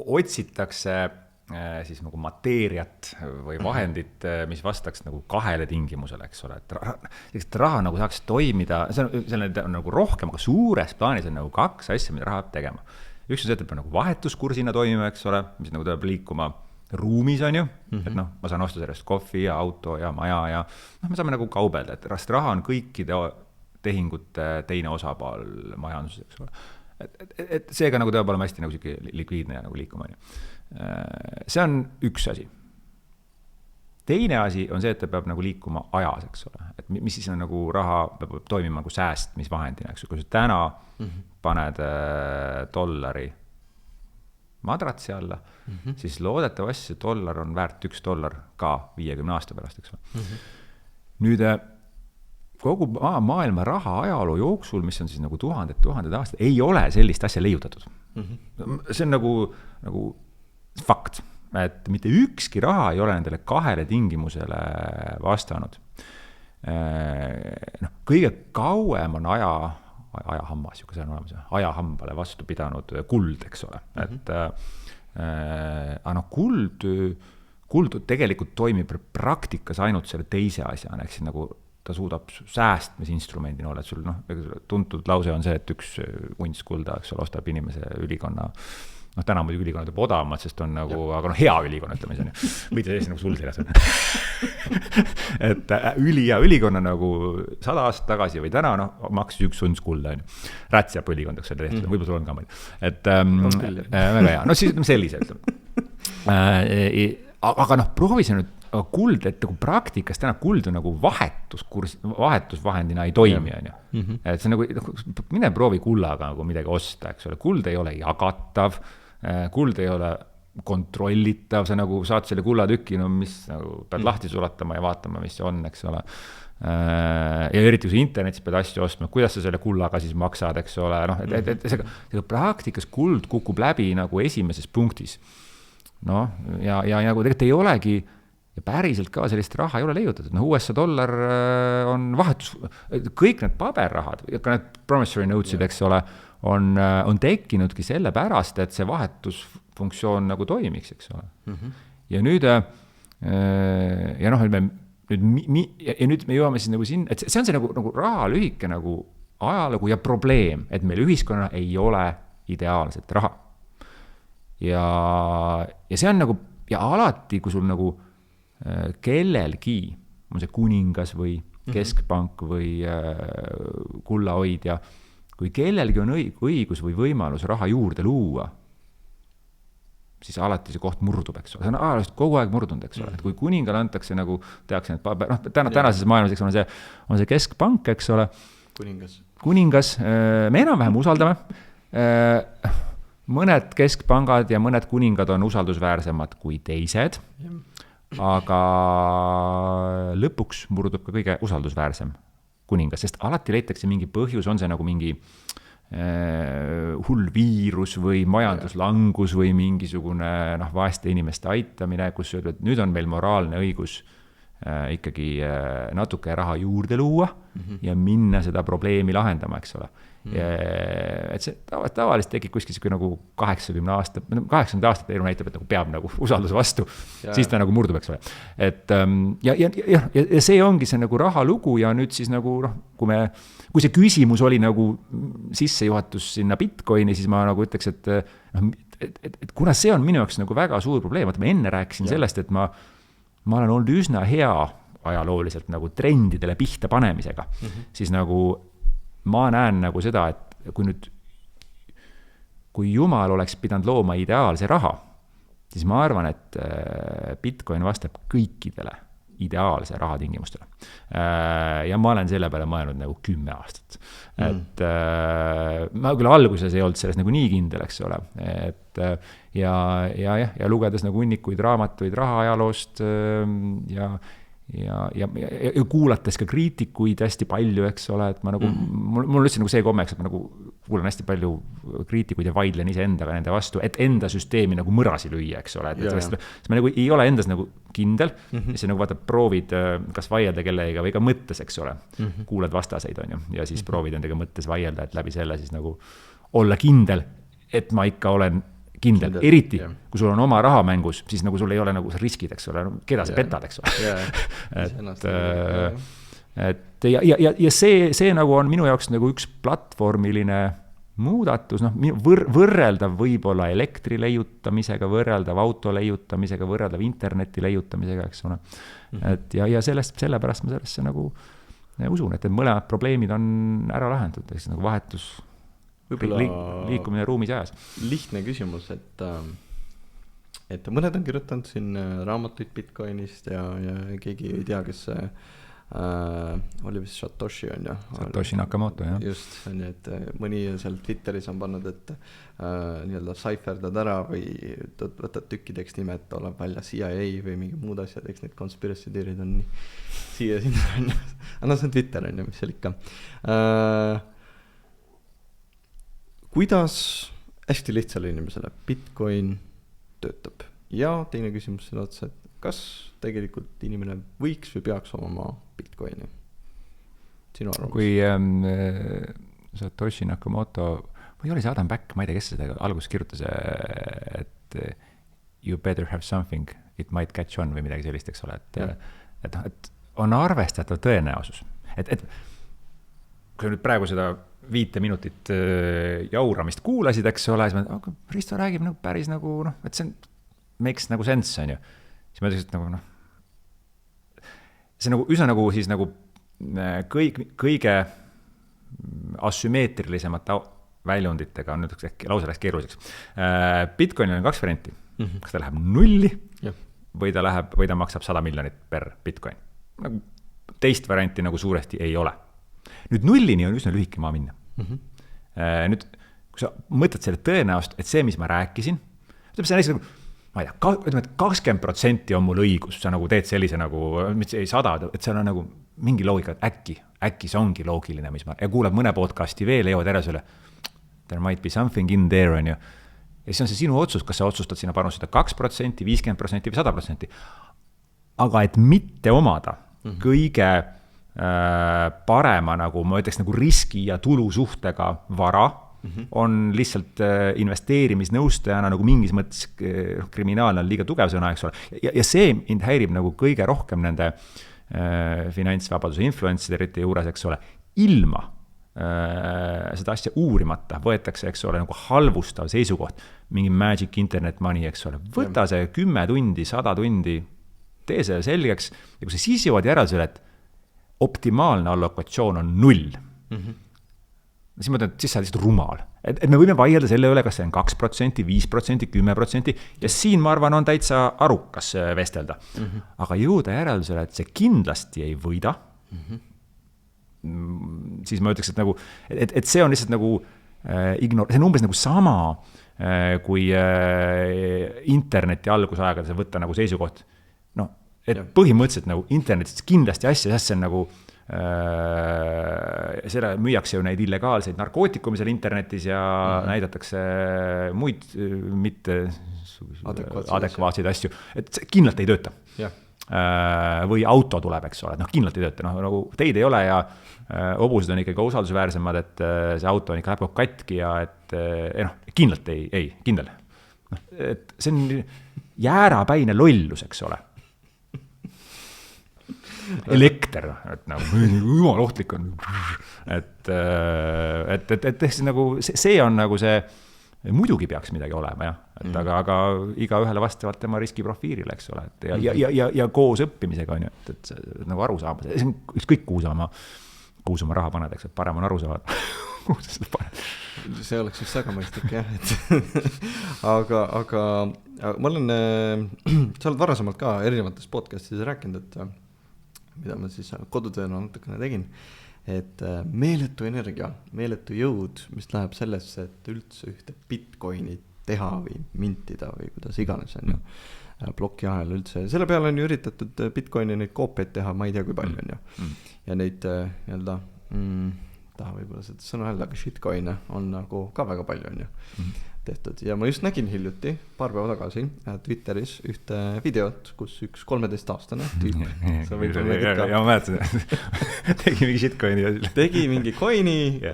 otsitakse siis nagu mateeriat või vahendit, mis vastaks nagu kahele tingimusele, eks ole, et raha nagu saaks toimida, see on nagu rohkem, aga suures plaanis on nagu kaks asja, mida raha peab tegema. Üks on see, et peab nagu vahetuskursina toimima, eks ole, mis nagu tuleb liikuma ruumis on ju, et ma saan osta sellest kohvi ja auto ja maja ja me saame nagu kaubelda, et raha on kõikide tehingute teine osapaal majanduses, eks ole. Et seega nagu peab olema hästi nagu likviidne ja nagu liikuma on ju. See on üks asi. Teine asi on see, et ta peab nagu liikuma ajas, eks ole. Et mis siis on nagu raha peab toimima nagu säästmisvahendina, eks ole. Kui sa täna paned $1 madratsi alla, siis loodetavasti see $1 on väärt $1 ka 50 aasta pärast, eks ole. Nüüd kogu maailma raha ajaloo jooksul, mis on siis nagu tuhanded aastad, ei ole sellist asja leiutatud. See on nagu fakt, et mitte ükski raha ei ole nendele kahele tingimusele vastanud. Kõige kauem on ajahammas, see on olemas, ajahambale vastu pidanud kuld, eks ole. Et kuld tegelikult toimib praktikas ainult selle teise asjana, ehk siis nagu ta suudab säästmisinstrumendina olla, et sul tuntud lause on see, et üks unts kulda, eks ole, ostab inimese ülikonna, täna muidugi ülikonnad on odavamad, sest on nagu, aga hea ülikonna, ütleme see on, võite ees nagu sul seljas on. Et ülikonna nagu 100 aastat tagasi või täna, maksis üks unts kulda, rätsjab ülikond, eks ole tehtud, võib-olla sul on ka mõni. Et väga hea, siis sellise, ütleme. Aga proovi see nüüd kuld, et nagu praktikas täna kuld on nagu vahetusvahendina ei toimi, on ju. Et see nagu, mine proovi kullaga nagu midagi osta, eks ole. Kuld ei ole jagatav, kuld ei ole kontrollitav, sa nagu saad selle kullatüki, mis nagu pead lahti sulatama ja vaatama, mis see on, eks ole. Ja eriti kui sa internetis pead asju ostma, kuidas sa selle kullaga siis maksad, eks ole. Et see praktikas kuld kukub läbi nagu esimeses punktis. Ja nagu tegelikult ei olegi ja päriselt ka sellist raha ei ole leiutatud, USA dollar on vahetus, kõik need paberrahad, ka need promissory notes'id, eks ole, on tekkinudki selle pärast, et see vahetusfunktsioon nagu toimiks, eks ole. Ja nüüd, ja noh, nüüd me jõuame siis nagu siin, et see on see nagu raha lühike nagu ajalugu ja probleem, et meil ühiskonna ei ole ideaalset raha. Ja see on nagu, ja alati, kui sul nagu kellelgi, on see kuningas või keskpank või kullahoidja, kui kellelgi on õigus või võimalus raha juurde luua, siis alati see koht murdub, eks ole. See on ajalooliselt kogu aeg murdunud, eks ole. Et kui kuningale antakse nagu, tehakse need paber, noh, tänases maailmas, eks ole, on see keskpank, eks ole. Kuningas, me enam-vähem usaldame. Mõned keskpangad ja mõned kuningad on usaldusväärsemad kui teised, aga lõpuks murdub ka kõige usaldusväärsem kuningas, sest alati leitakse mingi põhjus, on see nagu mingi hull viirus või majanduslangus või mingisugune vaeste inimeste aitamine, kus öelda, et nüüd on meil moraalne õigus ikkagi natuke raha juurde luua ja minna seda probleemi lahendama, eks ole. Et see tavaliselt tekib kuskil nagu 80 aastat elu näitab, et nagu peab nagu usaldus vastu, siis ta nagu murdub, eks ole. Et ja see ongi see nagu raha lugu ja nüüd siis nagu kui see küsimus oli nagu sissejuhatus sinna Bitcoini, siis ma nagu ütleks, et kuna see on minu jaoks nagu väga suur probleem, et ma enne rääkisin sellest, et ma olen olnud üsna hea ajalooliselt nagu trendidele pihta panemisega, siis nagu ma näen nagu seda, et kui Jumal oleks pidanud looma ideaalse raha, siis ma arvan, et Bitcoin vastab kõikidele ideaalse rahatingimustele. Ja ma olen selle peale mõelnud nagu 10 aastat. Et ma küll alguses ei olnud sellest nagu nii kindel, eks ole. Et ja lugedes nagu hunnikuid raamatuid rahaajaloost ja kuulates ka kriitikuid hästi palju, eks ole, et ma nagu, mul üldse nagu see kommeks, et ma nagu kuulan hästi palju kriitikuid ja vaidlen ise endaga nende vastu, et enda süsteemi nagu mõrasi lüüa, eks ole, et ma nagu ei ole endas nagu kindel, siis nagu vaata, proovid kas vaielda kellega või ka mõttes, eks ole, kuulad vastaseid, on ju, ja siis proovid endaga mõttes vaielda, et läbi selle siis nagu olla kindel, et ma ikka olen kindel, eriti, kui sul on oma raha mängus, siis nagu sul ei ole nagu riskid, eks ole, keda sa petad, eks ole. Ja see nagu on minu jaoks nagu üks platvormiline muudatus, võrreldav võib-olla elektri leiutamisega, võrreldav auto leiutamisega, võrreldav interneti leiutamisega, eks ole. Et ja sellepärast ma sellesse nagu usun, et mõlemad probleemid on ära lahendatud, eks nagu vahetus liikumine ruumis ajas. Lihtne küsimus, et mõned on kirjutanud siin raamatuid Bitcoinist ja keegi ei tea, kes see oli vist Satoshi on ja. Satoshi Nakamoto, jah. Just, on ju, et mõni seal Twitteris on pannud, et nii-öelda saiferdad ära või võtad tükkideks nime, et tuleb välja CIA või mingi muud asjad, eks need conspiracy theory'd on nii siia-sinna on ju. Aga see on Twitter on ju, mis seal ikka. Kuidas hästi lihtsale inimesele Bitcoin töötab? Ja teine küsimus selle otsa, et kas tegelikult inimene võiks või peaks omama Bitcoini? Sinu arvamus? Kui Satoshi Nakamoto, või oli see Adam Back, ma ei tea, kes seda alguses kirjutas, et you better have something, it might catch on või midagi sellist, eks ole, et on arvestatav tõenäosus. Et kui nüüd praegu seda 5 minutit jauramist kuulasid, eks ole, siis ma Risto räägib nagu päris nagu, et see makes nagu sense, on ju. Siis ma ütleks, et nagu see nagu üsna nagu siis nagu kõige asümmeetrilisemate väljunditega on nüüd lausa läks keeruliseks. Bitcoinil on 2 varianti. Kas ta läheb nulli või ta maksab 100 miljonit per Bitcoin. Nagu teist varianti nagu suuresti ei ole. Nüüd nullini on üsna lühike maa minna. Nüüd, kui sa mõtled selle tõenäost, et see, mis ma rääkisin, see on näiteks nagu, ma ei tea, 20% on mul õigus, sa nagu teed sellise nagu, mis ei 100, et seal on nagu mingi loogika, et äkki see ongi loogiline, mis ma, ja kuulad mõne podcasti veel, Eevo Teresele, there might be something in there, on ju. Ja siis on see sinu otsus, kas sa otsustad sinna panustada 2%, 50% või 100%. aga et mitte omada kõige parema nagu ma ütleks nagu riski ja tulusuhtega vara, on lihtsalt investeerimisnõustajana nagu mingis mõttes kriminaalne on liiga tugev sõna, eks ole. Ja see mind häirib nagu kõige rohkem nende finantsvabaduse influencerite juures, eks ole, ilma seda asja uurimata võetakse, eks ole, nagu halvustav seisukoht, mingi magic internet money, eks ole, võta see 10 tundi, 100 tundi, tee see selgeks ja kui sa siis jõuad järeldusele, et optimaalne allokatsioon on 0, siis ma ütlen, et siis sa oled lihtsalt rumal. Et me võime vaielda selle üle, kas see on 2%, 5%, 10% ja siin, ma arvan, on täitsa arukas vestelda. Aga jõuda järeldusele, et see kindlasti ei võida, siis ma ütleks, et, nagu, et see on lihtsalt nagu see on umbes nagu sama, kui interneti algusaegades võtta nagu seisukoht. No, et põhimõtteliselt nagu internetis kindlasti asja, see on nagu selle müüakse ju neid illegaalseid narkootikumi seal internetis ja näidatakse muid mitte adekvaatseid asju, et see kindlalt ei tööta. Või auto tuleb, eks ole, kindlalt ei tööta, nagu teid ei ole ja obused on ikkagi usaldusväärsemad, et see auto on ikka läheb katki ja et kindlalt ei, kindel. Et see on jäärapäine lollus, eks ole. Elekter, et nagu jumal ohtlik on, et nagu see on nagu see, muidugi peaks midagi olema, jah, et aga iga ühele vastavalt tema riskiprofiilile, eks ole, et ja koos õppimisega on ju, et nagu aru saama, see on ükskõik kuhu sama raha paned, eks, et parem on aru saada, kuhu sa seda paned. See oleks just väga mõistlik, jah, et aga ma olen, sa oled varasemalt ka erinevates podcastis rääkinud, et mida ma siis kodutööna natukene tegin, et meeletu energia, meeletu jõud, mis läheb sellesse, et üldse ühte Bitcoini teha või mintida või kuidas iganes on ju, plokiahel üldse. Selle peale on ju üritatud Bitcoini neid koopiaid teha, ma ei tea, kui palju on ju. Ja neid nii-öelda, taha võib-olla seda sõna öelda, aga shitcoine on nagu ka väga palju on ju tehtud. Ja ma just nägin hiljuti, paar päeva tagasi Twitteris ühte videot, kus üks 13-aastane tüüp ja ma mäletan, tegi mingi shitcoini tegi mingi coini,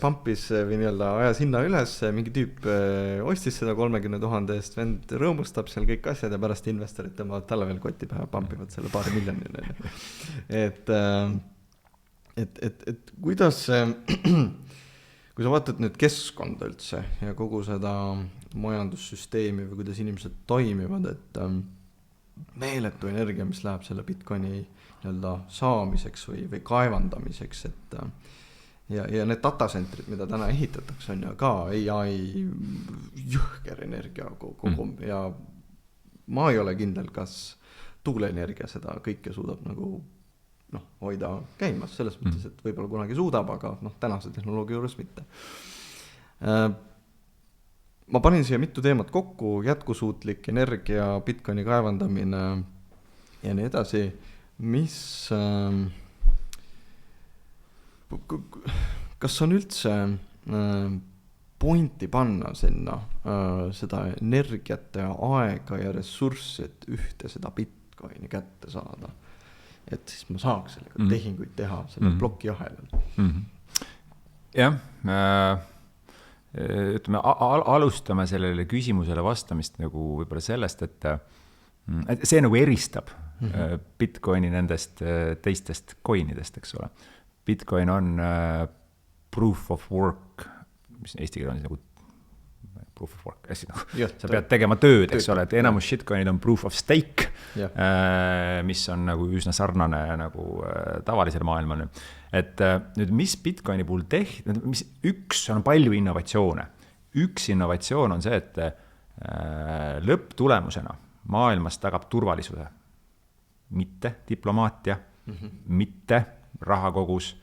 pumpis või nii-öelda ajas hinna üles, mingi tüüp ostis seda 30 000 eest, vend rõõmustab seal kõik asjad ja pärast investorid tõmbavad talle veel kotti pähe, pumpivad selle paari miljonile. Et kuidas kui sa vaatad nüüd keskkonda üldse ja kogu seda majandussüsteemi või kuidas inimesed toimivad, et meeletu energia, mis läheb selle Bitcoini nii-öelda saamiseks või kaevandamiseks, et ja need datacentrid, mida täna ehitatakse, on ju ka AI jõhker energia kogu ja ma ei ole kindel, kas tuuleenergia seda kõike suudab nagu hoida käimas, selles mõttes, et võib-olla kunagi suudab, aga tänase tehnoloogia juures mitte. Ma panin siia mitu teemat kokku, jätkusuutlik energia, Bitcoini kaevandamine ja nii edasi, mis kas on üldse pointi panna sinna seda energiat ja aega ja ressurssi, et ühte seda Bitcoini kätte saada, et siis ma saaks sellega tehinguid teha selle ploki ahelal. Jah, ütleme, alustame sellele küsimusele vastamist nagu võib-olla sellest, et see nagu eristab Bitcoini nendest teistest coinidest, eks ole. Bitcoin on proof of work, mis eesti keeles on nagu proof of work, sa pead tegema tööd, eks ole, et enamus shitcoinid on proof of stake, mis on nagu üsna sarnane nagu tavalisel maailmal. Et nüüd, mis Bitcoini puhul üks on palju innovatsioone. Üks innovatsioon on see, et lõpptulemusena maailmas tagab turvalisuse. Mitte diplomaatia, mitte rahakogus,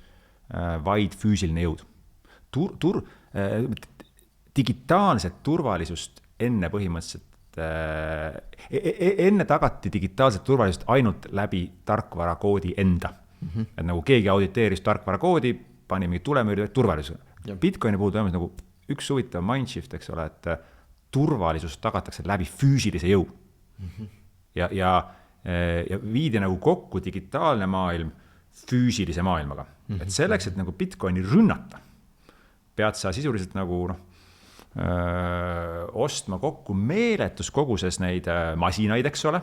vaid füüsiline jõud. Digitaalset turvalisust enne põhimõtteliselt, enne tagati digitaalset turvalisust ainult läbi tarkvarakoodi enda. Et nagu keegi auditeeris tarkvarakoodi, pani mingi tulemüüri turvalisuse. Bitcoini puhul toimus nagu üks huvitav mindshift, eks ole, et turvalisus tagatakse läbi füüsilise jõu. Ja ja viidi nagu kokku digitaalne maailm füüsilise maailmaga. Et selleks, et nagu Bitcoini rünnata, pead sa sisuliselt nagu ostma kokku meeletus koguses neid masinaid, eks ole.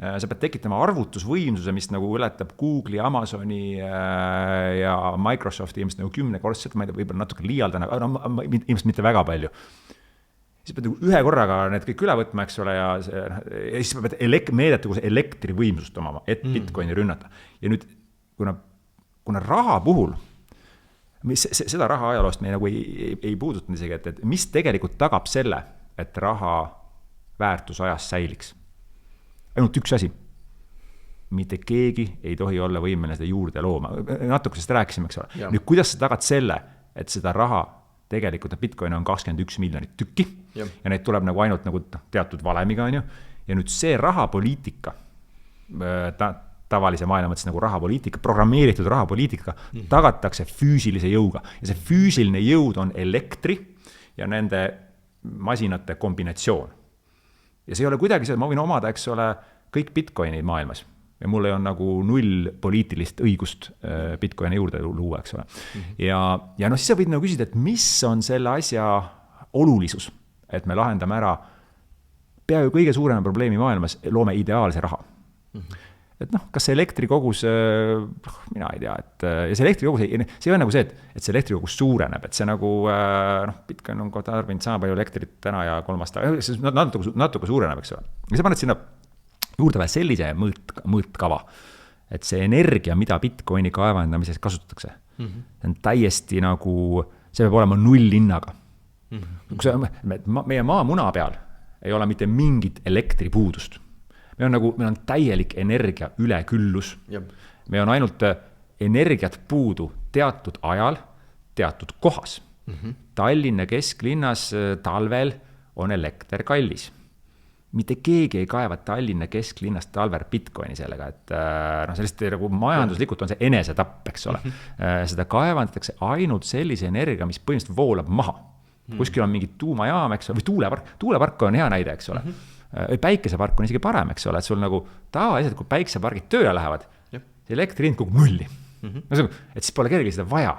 Sa pead tekitama arvutusvõimsuse, mis nagu ületab Google'i, Amazoni ja Microsofti ilmselt nagu 10-kordsed, ma ei tea, võib-olla natuke liialdan, aga ilmselt mitte väga palju. Siis pead ühe korraga need kõik üle võtma, eks ole, ja siis pead meeletu elektrivõimsust omama, et Bitcoini rünnata. Ja nüüd, kuna raha puhul, seda raha ajaloost me nagu ei puudutanud isegi, et mis tegelikult tagab selle, et raha väärtus ajas säiliks. Ainult üks asi. Mitte keegi ei tohi olla võimeline seda juurde looma. Natuke sest rääkisime, eks ole. Nüüd, kuidas sa tagad selle, et seda raha tegelikult, Bitcoin on 21 miljonit tükki ja neid tuleb nagu ainult nagu teatud valemiga, on ju. Ja nüüd see rahapoliitika, tavalise maailma mõttes nagu rahapoliitika, programmeeritud rahapoliitika tagatakse füüsilise jõuga. Ja see füüsiline jõud on elektri ja nende masinate kombinatsioon. Ja see ei ole kuidagi see, et ma võin omada, eks ole, kõik Bitcoinid maailmas. Ja mul ei on nagu 0 poliitilist õigust Bitcoini juurde luua, eks ole. Ja no siis sa võid nagu küsida, et mis on selle asja olulisus, et me lahendame ära peaaegu kõige suurema probleemi maailmas, loome ideaalse raha. Et noh, kas see elektrikogus, mina ei tea, et ja see elektrikogus, see ei ole nagu see, et see elektrikogus suureneb, et see nagu, Bitcoin on tarbinud sama palju elektrit täna ja 3 aasta, natuke suureneb, eks ole. Ja sa paned sinna juurde veel sellise mõõtkava, et see energia, mida Bitcoini kaevandamises kasutatakse, see on täiesti nagu, see peab olema 0 hinnaga. Meie maamuna peal ei ole mitte mingit elektripuudust. Meil on täielik energia üleküllus. Meil on ainult energiat puudu teatud ajal, teatud kohas. Tallinna kesklinnas talvel on elekter kallis. Mitte keegi ei kaeva Tallinna kesklinnast talvel Bitcoini sellega, et sellist nagu majanduslikult on see enesetapp, eks ole. Seda kaevandatakse ainult sellise energia, mis põhimõtteliselt voolab maha. Kuskil on mingi tuumajaam, eks ole, või tuulepark on hea näide, eks ole. Päikesepark on isegi parem, eks ole, et sul nagu tavaliselt, kui päikesepargid tööle lähevad, see elektri hind kogub nulli. Et siis pole kellelgi seda vaja.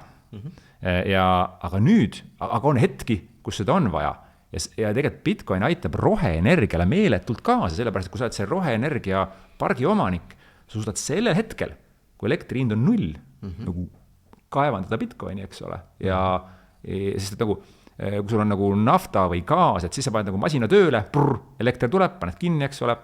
Aga nüüd, aga on hetki, kus seda on vaja. Ja tegelikult Bitcoin aitab roheenergiale meeletult kaasa, sellepärast, et kui sa oled see roheenergia pargi omanik, sa suudad sellel hetkel, kui elektri hind on 0, nagu kaevandada Bitcoini, eks ole. Ja sest nagu kui sul on nagu nafta või gaas, et siis sa paned nagu masina tööle, elekter tuleb, paned kinni, eks ole,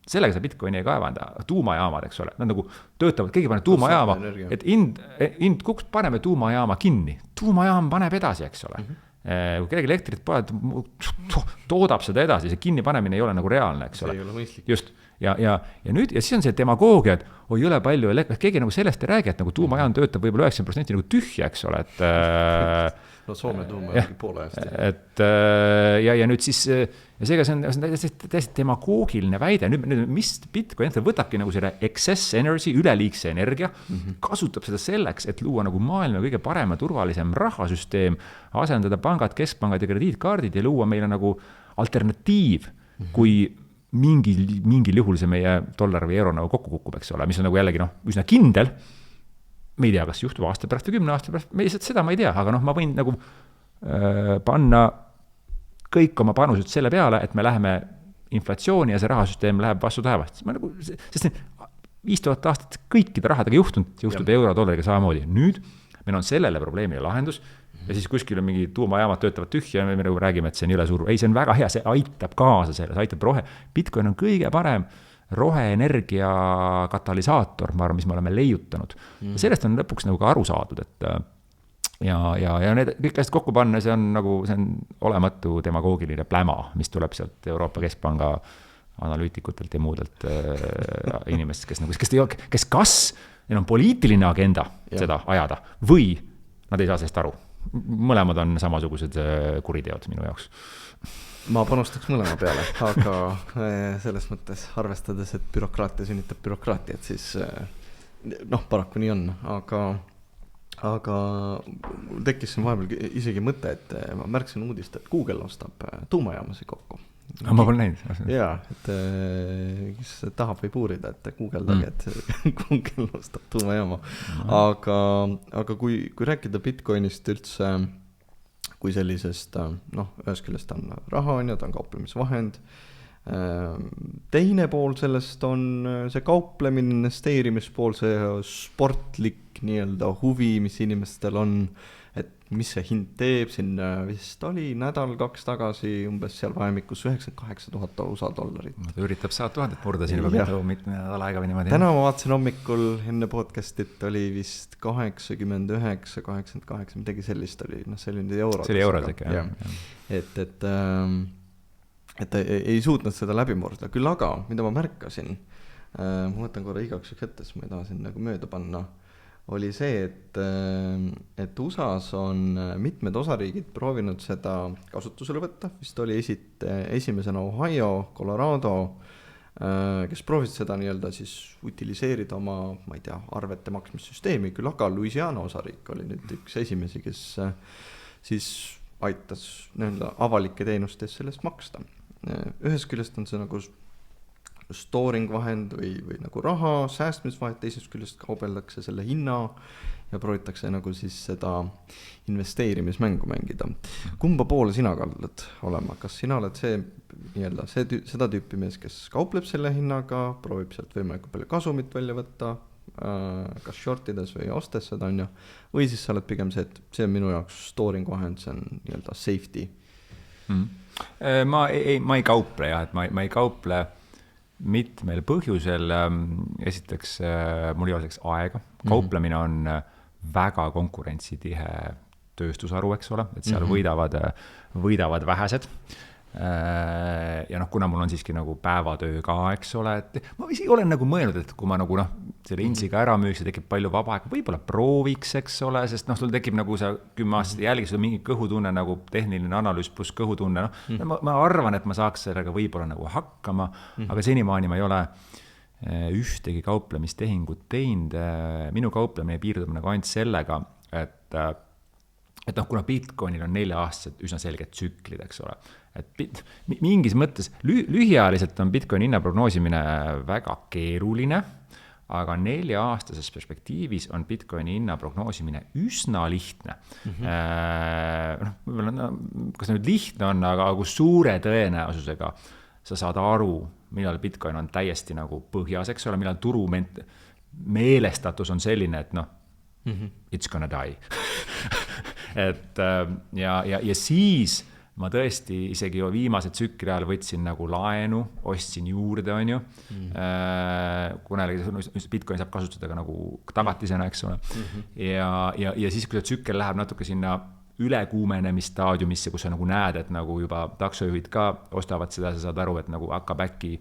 sellega sa Bitcoini ei kaevanda, tuumajaamad, eks ole, nad nagu töötavad, keegi paneb tuumajaama, et hind kuks paneme tuumajaama kinni, tuumajaam paneb edasi, eks ole. Kui kellegi elektrit toodab seda edasi, see kinni panemine ei ole nagu reaalne, eks ole. See ei ole mõistlik. Just, ja nüüd, ja siis on see demagoogia, et ei ole palju keegi nagu sellest ei räägi, et nagu tuumajaam töötab võib-olla 90% nagu tühja, eks ole, et no Soome tuuma ongi poole hästi. Et ja nüüd siis, ja seega see on täiesti demagoogiline väide. Nüüd mis Bitcoin võtabki nagu selle excess energy, üleliigse energia, kasutab seda selleks, et luua nagu maailma kõige parem ja turvalisem rahasüsteem, asendada pangad, keskpangad ja krediitkaardid ja luua meile nagu alternatiiv, kui mingil juhul see meie dollar või euro nagu kokku kukub, eks ole, mis on nagu jällegi üsna kindel. Me ei tea, kas juhtub aasta pärast või 10 aasta pärast, seda ma ei tea, aga ma võin nagu panna kõik oma panused selle peale, et me läheme inflatsiooni ja see rahasüsteem läheb vastu taevast. Sest 5000 aastat kõikide rahadega juhtub euro-dollariga samamoodi. Nüüd meil on sellele probleemile lahendus ja siis kuskil on mingi tuumajaamad töötavad tühja ja me nagu räägime, et see on üle suur. Ei, see on väga hea, see aitab kaasa selle, see aitab Bitcoin on kõige parem roheenergia katalüsaator, ma arvan, mis me oleme leiutanud. Ja sellest on lõpuks nagu ka aru saadud, et ja need kõik asjad kokku panna, see on olematu demagoogiline pläma, mis tuleb sealt Euroopa Keskpanga analüütikutelt ja muudelt inimestest, kes kas neil on poliitiline agenda seda ajada või nad ei saa sellest aru. Mõlemad on samasugused kuriteod minu jaoks. Ma panustaks mõlema peale, aga selles mõttes arvestades, et bürokraatia sünnitab bürokraatiat, siis paraku nii on, aga tekkis siin vahepeal isegi mõte, et ma märksin uudist, et Google ostab tuumajaamasi kokku ma pole näinud. jaa, et kes tahab võib uurida, et guugeldage, et Google ostab tuumajaama. Aga kui rääkida Bitcoinist üldse, kui sellisest, ühest küljest on raha, ta on kauplemisvahend, teine pool sellest on see kauplemine, investeerimispool, see sportlik nii-öelda huvi, mis inimestel on, et mis see hind teeb, siin vist oli nädal-kaks tagasi umbes seal vahemikus 98 000 USA $. Ta üritab 100 000 murda siin juba mitme nädala aega või niimoodi. Täna ma vaatasin hommikul enne podcastit oli vist 89, 88, midagi sellist oli, see oli nüüd eurodes. See oli euros ikka, jah. Et ta ei suutnud seda läbi murda, küll aga, mida ma märkasin, ma võtan korra igaks üks ette, siis ma ei taha siin nagu mööda panna, oli see, et USAs on mitmed osariigid proovinud seda kasutusele võtta, vist oli esimesena Ohio, Colorado, kes proovisid seda nii-öelda siis utiliseerida oma, ma ei tea, arvete maksmissüsteemi, küll aga Louisiana osariik oli nüüd üks esimesi, kes siis aitas nii-öelda avalike teenustes sellest maksta. Ühest küljest on see nagu storing vahend või nagu raha, säästmisvahend, teisest küljest kaubeldakse selle hinna ja proovitakse nagu siis seda investeerimismängu mängida. Kumba poole sina kaldad olema? Kas sina oled see nii-öelda seda tüüpi mees, kes kaupleb selle hinnaga, proovib sealt võimalikult palju kasumit välja võtta, kas shortides või ostes seda on ju, või siis sa oled pigem see, et see on minu jaoks storing vahend, see on nii-öelda safety? Ma ei kauple jah, et ma ei kauple mitmel põhjusel. Esiteks mul ei ole selleks aega. Kauplemine on väga konkurentsitihe tööstusharu, eks ole, et seal võidavad vähesed. Ja kuna mul on siiski nagu päevatöö ka, eks ole, et ma isi olen nagu mõelnud, et kui ma nagu selle insiga ära müüks ja tekib palju vaba aega, võib-olla prooviks, eks ole, sest sul tekib nagu sa 10 aastat jälgi, sul on mingi kõhutunne nagu tehniline analüüs pluss kõhutunne, ma arvan, et ma saaks sellega võib-olla nagu hakkama, aga senimaani ma ei ole ühtegi kauplemistehingut teinud. Minu kauplemine piirdub nagu ainult sellega, et kuna Bitcoinil on 4-aastased üsna selged tsüklid, eks ole, et mingis mõttes lühiajaliselt on Bitcoini hinna prognoosimine väga keeruline, aga 4-aastases perspektiivis on Bitcoini hinna prognoosimine üsna lihtne. Kas nüüd lihtne on, aga kus suure tõenäosusega sa saad aru, millal Bitcoin on täiesti nagu põhjas, eks ole, millal turu meelestatus on selline, et it's gonna die. Et ja siis ma tõesti isegi viimase tsükli ajal võtsin nagu laenu, ostsin juurde, on ju. Kuna Bitcoin saab kasutada ka nagu tagatisena, eks ole. Ja siis, kui see tsükkel läheb natuke sinna ülekuumenemisstaadiumisse, kus sa nagu näed, et nagu juba taksojuhid ka ostavad seda, sa saad aru, et nagu hakkab äkki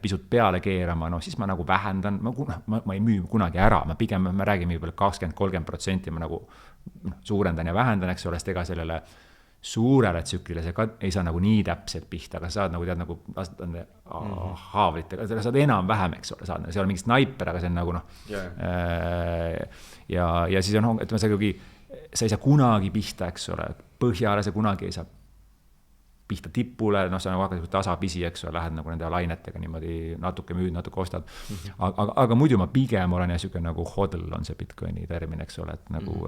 pisut peale keerama, siis ma nagu vähendan, ma ei müü kunagi ära, me räägime juba 20-30%, ma nagu suurendan ja vähendan, eks ole, sest ega sellele suurele tsüklile see ka ei saa nagu nii täpselt pihta, aga saad nagu tead nagu haavlitega, saad enam-vähem, eks ole, saad, see on mingi snaiper, aga see on nagu ja siis on, et sa ei saa kunagi pihta, eks ole, põhjale sa kunagi ei saa pihta tipule, sa hakkad tasapisi, eks ole, lähed nagu nende lainetega niimoodi natuke müüd, natuke ostad. Aga muidu ma pigem olen niisugune nagu hodl on see Bitcoini termin, eks ole, et nagu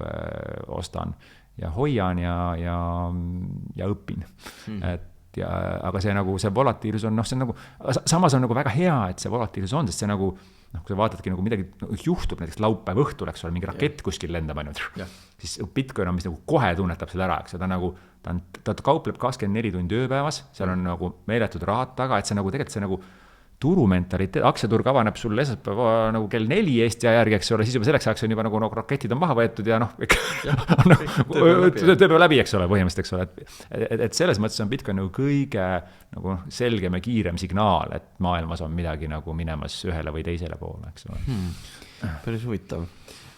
ostan ja hoian ja õpin. Aga see nagu, see volatiilsus on, see on nagu, samas on nagu väga hea, et see volatiilsus on, sest see nagu, kui sa vaatadki nagu midagi juhtub, näiteks laupäev õhtul, eks ole, mingi rakett kuskil lendab ainult, siis Bitcoin on, mis nagu kohe tunnetab seda ära, eks ta nagu, ta kaupleb 24 tundi ööpäevas, seal on nagu meeletud rahad taga, et see nagu tegelikult see nagu turumentaliteet, aktsiaturg avaneb sul esmaspäeva nagu kell 4 Eesti aja järgi, eks ole, siis juba selleks ajaks on juba nagu raketid on maha võetud ja töö läbi, eks ole, põhimõtteliselt, eks ole, et selles mõttes on Bitcoin nagu kõige nagu selgem ja kiirem signaal, et maailmas on midagi nagu minemas ühele või teisele poole, eks ole. Päris huvitav.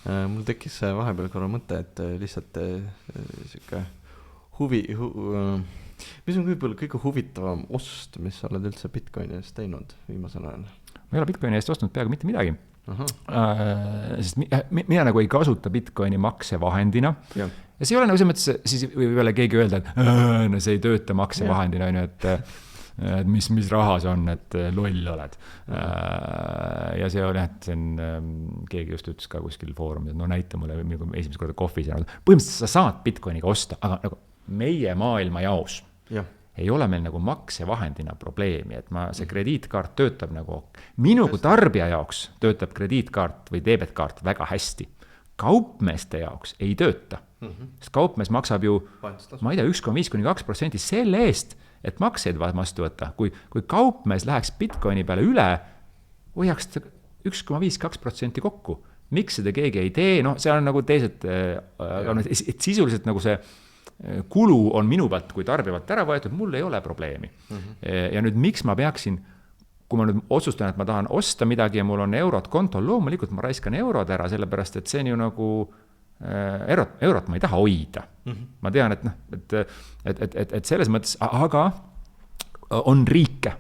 Mul tekkis vahepeal korra mõte, et lihtsalt siuke mis on kõige huvitavam ost, mis sa oled üldse Bitcoini eest teinud viimasel ajal? Ma ei ole Bitcoini eest ostnud peaaegu mitte midagi. Sest mina nagu ei kasuta Bitcoini maksevahendina. Ja see ei ole nagu selles mõttes, siis võib jälle keegi öelda, et see ei tööta maksevahendina, et mis raha see on, et loll oled. Ja see oli, et see on, keegi just ütles ka kuskil foorumil, no näita mulle esimest korda kohvis ja põhimõtteliselt sa saad Bitcoiniga osta, aga nagu meie maailma jaos ei ole meil nagu maksevahendina probleemi, et see krediitkaart töötab nagu, minu kui tarbija jaoks töötab krediitkaart või debetkaart väga hästi. Kaupmeeste jaoks ei tööta, sest kaupmees maksab ju, ma ei tea, 1,5–2% selle eest, et makseid vastu võtta. Kui kaupmees läheks Bitcoini peale üle, hoiaks 1,5–2% kokku. Miks seda keegi ei tee? No see on nagu teised, et sisuliselt nagu see kulu on minu pealt kui tarbivalt ära võetud, mul ei ole probleemi. Ja nüüd miks ma peaksin, kui ma nüüd otsustan, et ma tahan osta midagi ja mul on eurot kontol, loomulikult ma raiskan eurod ära, sellepärast et see on ju nagu eurot ma ei taha hoida. Ma tean, et selles mõttes, aga on riike,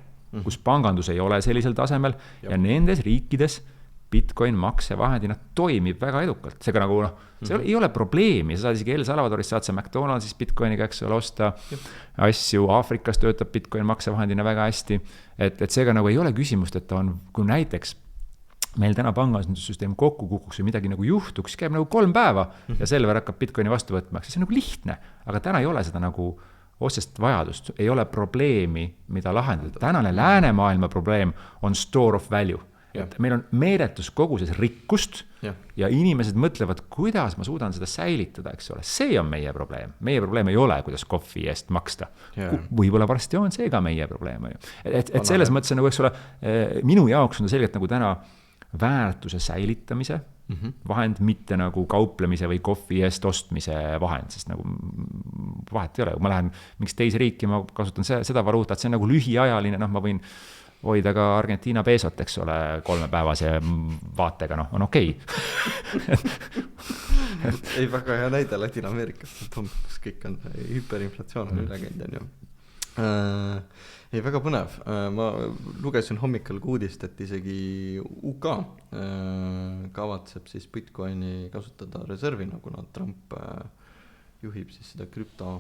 kus pangandus ei ole sellisel tasemel ja nendes riikides Bitcoin maksevahendina toimib väga edukalt. Seega nagu see ei ole probleemi, sa saad isegi El Salvadoris, saad sa McDonaldsis Bitcoiniga, eks ole, osta asju, Aafrikas töötab Bitcoin maksevahendina väga hästi, et seega nagu ei ole küsimust, et on, kui näiteks meil täna pangandussüsteem kokku kukuks või midagi nagu juhtuks, käib nagu 3 päeva ja Selver hakkab Bitcoini vastu võtma, see on nagu lihtne, aga täna ei ole seda nagu otsest vajadust, ei ole probleemi, mida lahendada. Tänane läänemaailma probleem on store of value. Et meil on meeletus koguses rikkust ja inimesed mõtlevad, kuidas ma suudan seda säilitada, eks ole. See on meie probleem. Meie probleem ei ole, kuidas kohvi eest maksta. Võib-olla varsti on see ka meie probleem. Et selles mõttes nagu, eks ole, minu jaoks on selgelt nagu täna väärtuse säilitamise vahend, mitte nagu kauplemise või kohvi eest ostmise vahend, sest nagu vahet ei ole. Kui ma lähen mingis teise riiki, ma kasutan seda valuutat, see on nagu lühiajaline, ma võin hoida ka Argentiina peesot, eks ole, 3-päevase vaatega, on okei. Ei, väga hea näide Ladina-Ameerikas, kus kõik on hüperinflatsioon on üle käinud, on ju. Ei, väga põnev. Ma lugesin hommikul uudist, et isegi UK kavatseb siis Bitcoini kasutada reservina, kuna Trump juhib siis seda krüpto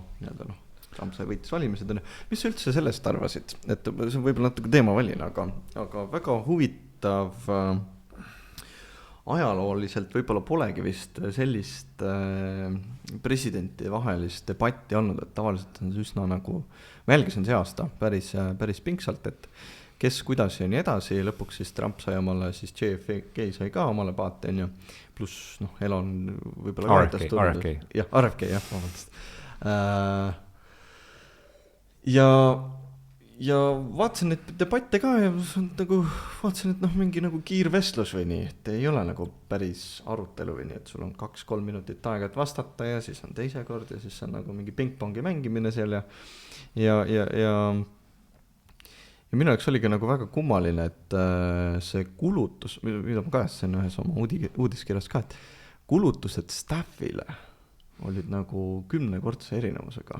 Trump sai võitis valimised. Mis sa üldse sellest arvasid? Et see on võib-olla natuke teemaväline, aga väga huvitav ajalooliselt võib-olla polegi vist sellist presidenti vahelist debatti olnud, et tavaliselt on see üsna nagu, ma jälgisin see aasta päris pingsalt, et kes kuidas ja nii edasi, lõpuks siis Trump sai omale, siis JFK sai ka omale paate, pluss Elon võib-olla RFK, vabandust. Ja vaatasin neid debatte ka ja nagu, vaatasin, et mingi nagu kiirvestlus või nii, et ei ole nagu päris arutelu või nii, et sul on 2-3 minutit aega, et vastata ja siis on teise kord ja siis on nagu mingi pingpongi mängimine seal ja minu jaoks oligi nagu väga kummaline, et see kulutus, mida ma kajastasin ühes oma uudiskirjas ka, et kulutused staffile olid nagu 10-kordse erinevusega.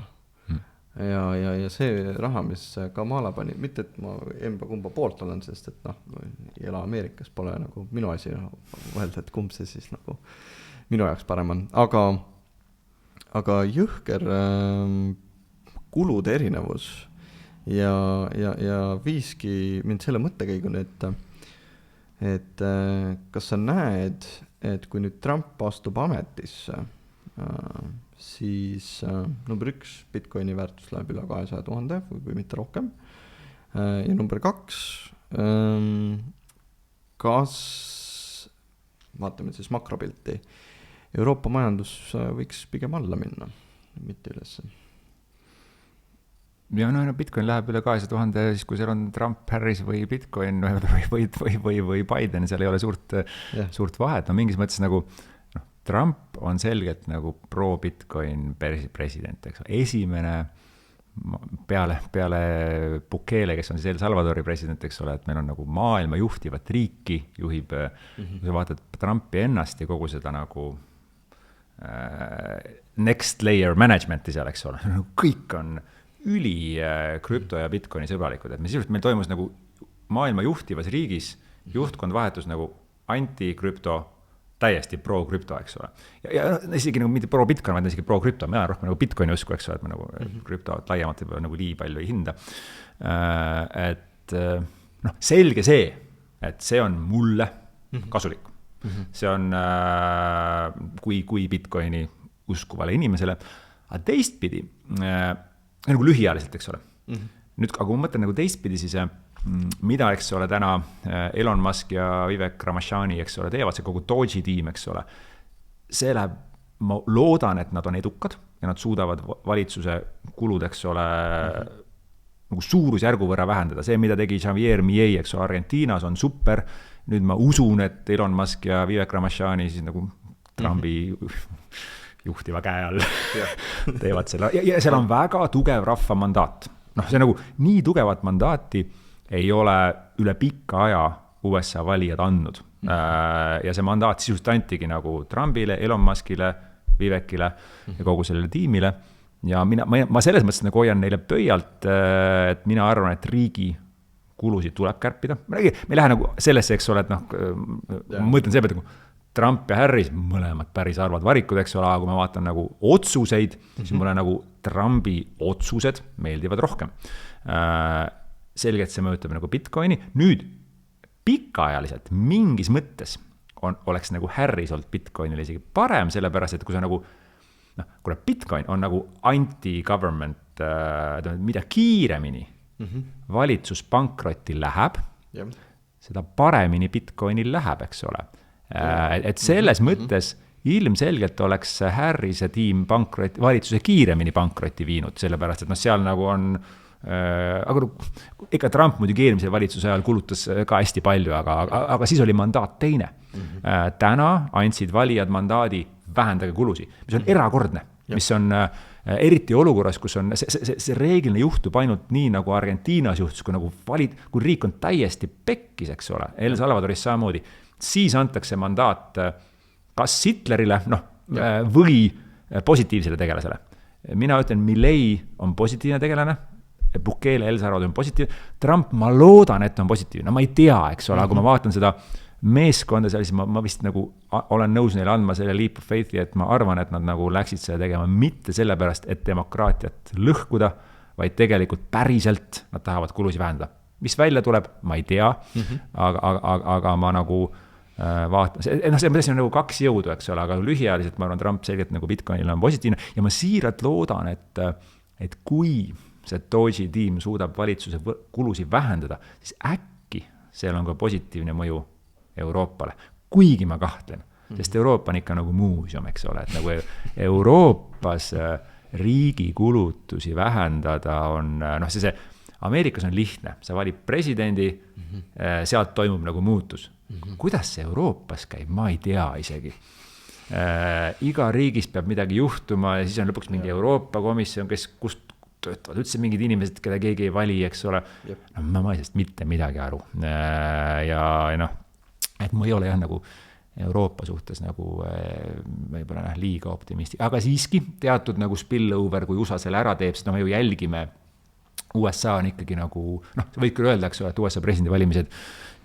Ja see raha, mis Kamala pani, mitte et ma emba-kumba poolt olen, sest et ei ela Ameerikas, pole nagu minu asi võelda, et kumb see siis nagu minu jaoks parem on, aga jõhker kulude erinevus ja viiski mind selle mõttekäiguni, et kas sa näed, et kui nüüd Trump astub ametisse, siis number 1 Bitcoini väärtus läheb üle 200,000 või mitte rohkem. Ja number 2, kas, vaatame siis makropilti, Euroopa majandus võiks pigem alla minna, mitte üles. Ja Bitcoin läheb üle 200,000, siis kui seal on Trump, Harris või Bitcoin või Biden, seal ei ole suurt vahet. Mingis mõttes nagu Trump on selgelt nagu pro-Bitcoin president, eks. Esimene peale Bukele, kes on siis El Salvadori president, eks ole, et meil on nagu maailma juhtivat riiki, juhib, kui sa vaatad Trumpi ennast ja kogu seda nagu next layer management'i seal, eks ole, kõik on üli krüpto ja Bitcoini sõbralikud, et meil toimus nagu maailma juhtivas riigis juhtkond vahetus nagu anti-krüpto täiesti pro-krüpto, eks ole. Ja isegi nagu mitte pro-bitcoin, vaid isegi pro-krüpto, mina rohkem nagu bitcoini usku, eks ole, et ma nagu krüptot laiemalt võib-olla nagu nii palju ei hinda. Et selge see, et see on mulle kasulik. See on kui bitcoini uskuvale inimesele, aga teistpidi, nagu lühiajaliselt, eks ole. Nüüd, aga kui ma mõtlen nagu teistpidi, siis mida, eks ole, täna Elon Musk ja Vivek Ramashani, eks ole, teevad see kogu Doge'i tiim, eks ole, see läheb, ma loodan, et nad on edukad ja nad suudavad valitsuse kulud, eks ole, nagu suurusjärgu võrra vähendada. See, mida tegi Javier Milei, eks ole, Argentiinas on super. Nüüd ma usun, et Elon Musk ja Vivek Ramashani siis nagu Trumpi juhtiva käe all teevad selle. Ja seal on väga tugev rahva mandaat. See nagu nii tugevat mandaati ei ole üle pikka aja USA valijad andnud. Ja see mandaat sisust antigi nagu Trumpile, Elon Muskile, Vivekile ja kogu sellele tiimile. Ja ma selles mõttes nagu hoian neile pöialt, et mina arvan, et riigi kulusid tuleb kärpida. Me ei lähe nagu sellesse, eks ole, et ma mõtlen see, et nagu Trump ja Harris, mõlemad päris arvad varikud, eks ole, aga kui ma vaatan nagu otsuseid, siis mulle nagu Trumpi otsused meeldivad rohkem. Selgelt see mõjutab nagu Bitcoini. Nüüd pikaajaliselt mingis mõttes oleks nagu Harris olnud Bitcoinile isegi parem, sellepärast, et kui sa nagu, kuna Bitcoin on nagu anti-government, mida kiiremini valitsus pankrotti läheb, seda paremini Bitcoinil läheb, eks ole. Et selles mõttes ilmselgelt oleks Harrise tiim valitsuse kiiremini pankrotti viinud, sellepärast, et seal nagu on, aga ega Trump muidugi eelmise valitsuse ajal kulutas ka hästi palju, aga siis oli mandaat teine. Täna andsid valijad mandaadi vähendage kulusi, mis on erakordne, mis on eriti olukorras, kus on, see reeglina juhtub ainult nii, nagu Argentiinas juhtus, kui riik on täiesti pekkis, eks ole, El Salvadoris samamoodi, siis antakse mandaat kas Hitlerile, või positiivsele tegelasele. Mina ütlen, Milei on positiivne tegelane, Bukele, El Salvador on positiivne, Trump, ma loodan, et on positiivne, ma ei tea, eks ole, aga kui ma vaatan seda meeskonda seal, siis ma vist nagu olen nõus neile andma selle leap of faith'i, et ma arvan, et nad nagu läksid seda tegema mitte sellepärast, et demokraatiat lõhkuda, vaid tegelikult päriselt nad tahavad kulusi vähendada. Mis välja tuleb, ma ei tea, aga ma nagu vaatan, see on nagu kaks jõudu, eks ole, aga lühiajaliselt ma arvan, Trump selgelt nagu Bitcoinil on positiivne ja ma siiralt loodan, et kui see Doge'i tiim suudab valitsuse kulusi vähendada, siis äkki seal on ka positiivne mõju Euroopale, kuigi ma kahtlen, sest Euroopa on ikka nagu muuseum, eks ole, et nagu Euroopas riigi kulutusi vähendada on, see Ameerikas on lihtne, sa valid presidendi, sealt toimub nagu muutus. Kuidas see Euroopas käib, ma ei tea isegi. Iga riigis peab midagi juhtuma ja siis on lõpuks mingi Euroopa komisjon, kust töötavad üldse mingid inimesed, keda keegi ei vali, eks ole. Ma ei sest mitte midagi aru. Ja et ma ei ole jah nagu Euroopa suhtes nagu võib-olla liiga optimisti, aga siiski teatud nagu spillover, kui USA selle ära teeb, sest me ju jälgime, USA on ikkagi nagu, võid küll öelda, eks ole, et USA presidendi valimised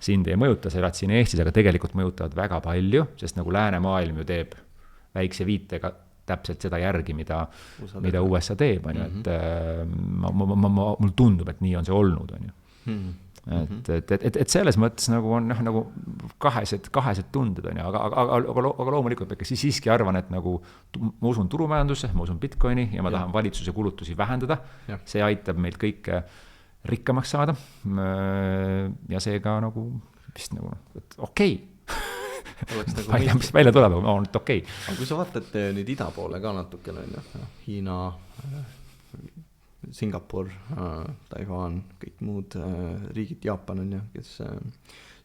sind ei mõjuta, sa elad siin Eestis, aga tegelikult mõjutavad väga palju, sest nagu läänemaailm ju teeb väikse viitega täpselt seda järgi, mida USA teeb, et mul tundub, et nii on see olnud, on ju. Et selles mõttes nagu on nagu kahesed tunded, on ju, aga loomulikult ma siiski arvan, et nagu ma usun turumajandusse, ma usun Bitcoini ja ma tahan valitsuse kulutusi vähendada, see aitab meil kõike rikkamaks saada ja seega nagu vist nagu, et okei. Nagu ma ei tea, mis välja tuleb, aga ma olen, et okei. Aga kui sa vaatad nüüd ida poole ka natukene, Hiina, Singapur, Taiwan, kõik muud riigid, Jaapan on ju, kes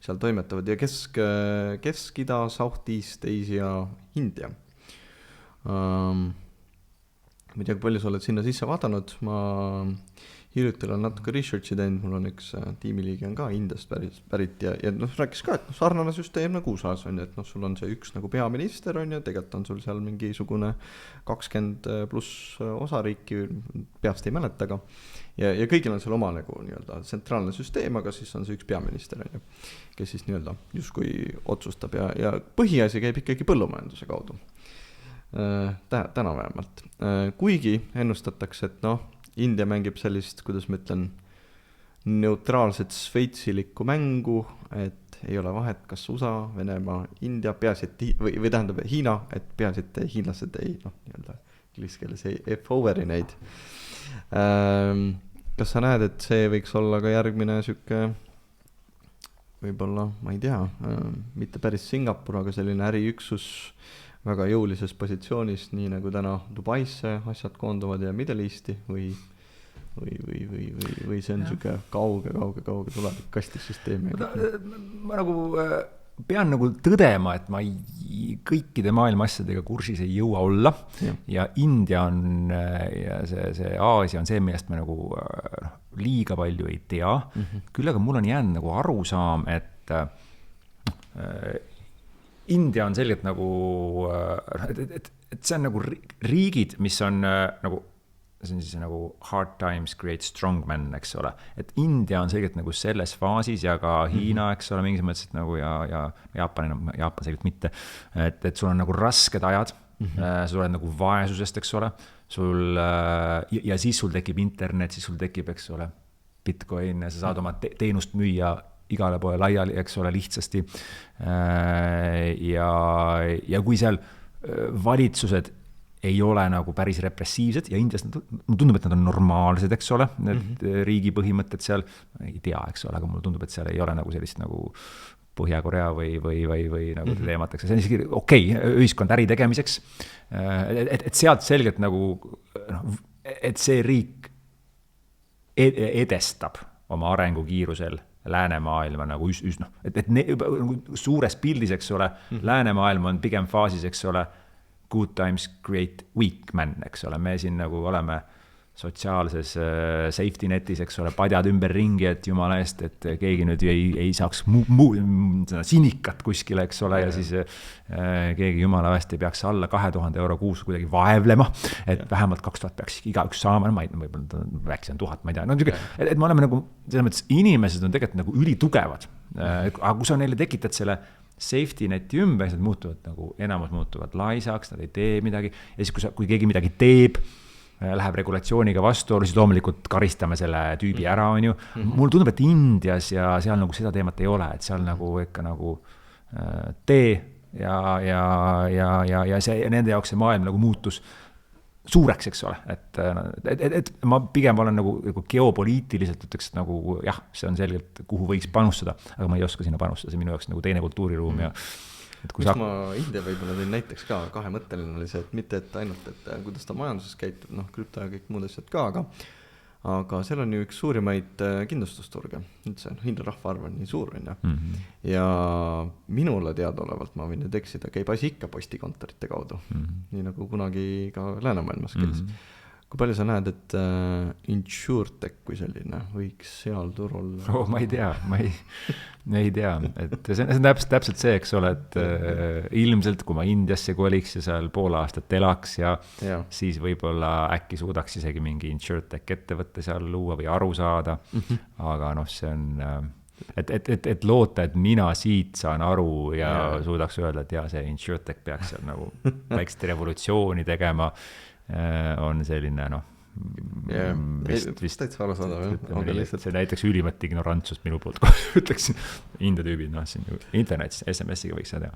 seal toimetavad ja Kesk-Ida, South-East Asia, India. Ma ei tea, kui palju sa oled sinna sisse vaadanud, ma hiljuti olen natuke research'i teinud, mul on üks tiimiliige on ka Indiast pärit ja noh, rääkis ka, et noh, sarnane süsteem nagu USA-s on ju, et noh, sul on see üks nagu peaminister on ju, tegelikult on sul seal mingisugune 20+ osariiki, peast ei mäleta, aga ja kõigil on seal oma nagu nii-öelda tsentraalne süsteem, aga siis on see üks peaminister on ju, kes siis nii-öelda justkui otsustab ja põhiasi käib ikkagi põllumajanduse kaudu. Täna vähemalt. Kuigi ennustatakse, et noh, India mängib sellist, kuidas ma ütlen, neutraalset sveitsilikku mängu, et ei ole vahet, kas USA, Venemaa, India, peaasi, et või tähendab Hiina, et peaasi, et hiinlased ei, noh, nii-öelda inglise keeles ei F-overi neid. Kas sa näed, et see võiks olla ka järgmine süke, võib-olla, ma ei tea, mitte päris Singapur, aga selline äriüksus väga jõulises positsioonis, nii nagu täna Dubaisse asjad koonduvad ja Middle Easti või see on niisugune kauge tulevik kastisüsteemi. Ma nagu pean nagu tõdema, et ma kõikide maailma asjadega kursis ei jõua olla ja India on ja see Aasia on see, millest me nagu liiga palju ei tea. Küll aga mul on jäänud nagu arusaam, et India on selgelt nagu, et see on nagu riigid, mis on nagu, see on siis nagu hard times create strong men, eks ole. Et India on selgelt nagu selles faasis ja ka Hiina, eks ole, mingis mõttes, et nagu ja Jaapan selgelt mitte. Et sul on nagu rasked ajad, sul on nagu vaesusest, eks ole, ja siis sul tekib internet, siis sul tekib, eks ole, Bitcoin ja sa saad oma teenust müüa igale poole laiali, eks ole, lihtsasti. Ja kui seal valitsused ei ole nagu päris repressiivsed ja Indias mulle tundub, et nad on normaalsed, eks ole, need riigi põhimõtted seal, ei tea, eks ole, aga mulle tundub, et seal ei ole nagu sellist nagu Põhja-Korea või nagu teemat, eks see on isegi okei, ühiskond äri tegemiseks, et sealt selgelt nagu, et see riik edestab oma arengukiirusel läänemaailma nagu et suures pildis, eks ole, läänemaailm on pigem faasis, eks ole, good times create weak men, eks ole, me siin nagu oleme sotsiaalses safety netis, eks ole, padjad ümber ringi, et jumala eest, et keegi nüüd ei saaks sinikat kuskile, eks ole, ja siis keegi jumala eest ei peaks alla 2000 € kuus kuidagi vaevlema, et vähemalt 2000 peaks igaüks saama, ma ei tea, võib-olla rääksin 1000, ma ei tea, no, et me oleme nagu, selles mõttes inimesed on tegelikult nagu ülitugevad, aga kui sa neile tekitad selle safety neti ümber, siis nad muutuvad nagu, enamus muutuvad laisaks, nad ei tee midagi, ja siis kui keegi midagi teeb, läheb regulatsiooniga vastuolu, siis loomulikult karistame selle tüübi ära, on ju. Mul tundub, et Indias ja seal nagu seda teemat ei ole, et seal nagu ikka nagu tee ja see, nende jaoks see maailm nagu muutus suureks, eks ole, et ma pigem olen nagu geopoliitiliselt ütleks, et nagu jah, see on selgelt, kuhu võiks panustada, aga ma ei oska sinna panustada, see minu jaoks nagu teine kultuuriruum ja mis ma India võib-olla tõin näiteks ka kahemõtteline oli see, et mitte et ainult, et kuidas ta majanduses käitub, noh, krüpto ja kõik muud asjad ka, aga seal on ju üks suurimaid kindlustusturge, üldse, India rahvaarv on nii suur, ja minule teadaolevalt, ma võin nüüd eksida, käib asi ikka postikontorite kaudu, nii nagu kunagi ka läänemaailmas käis. Kui palju sa näed, et InsurTech kui selline võiks seal turul ma ei tea, ma ei tea, et see on täpselt see, eks ole, et ilmselt kui ma Indiasse koliks ja seal pool aastat elaks ja siis võib-olla äkki suudaks isegi mingi InsurTech ettevõtte seal luua või aru saada, aga noh, see on et loota, et mina siit saan aru ja suudaks öelda, et see InsurTech peaks seal nagu väikest revolutsiooni tegema, on selline vist täitsa aru saada, see näiteks ülimat ignorantsust minu poolt, ütleksin India tüübid, siin internetis SMS-iga võiks seda teha,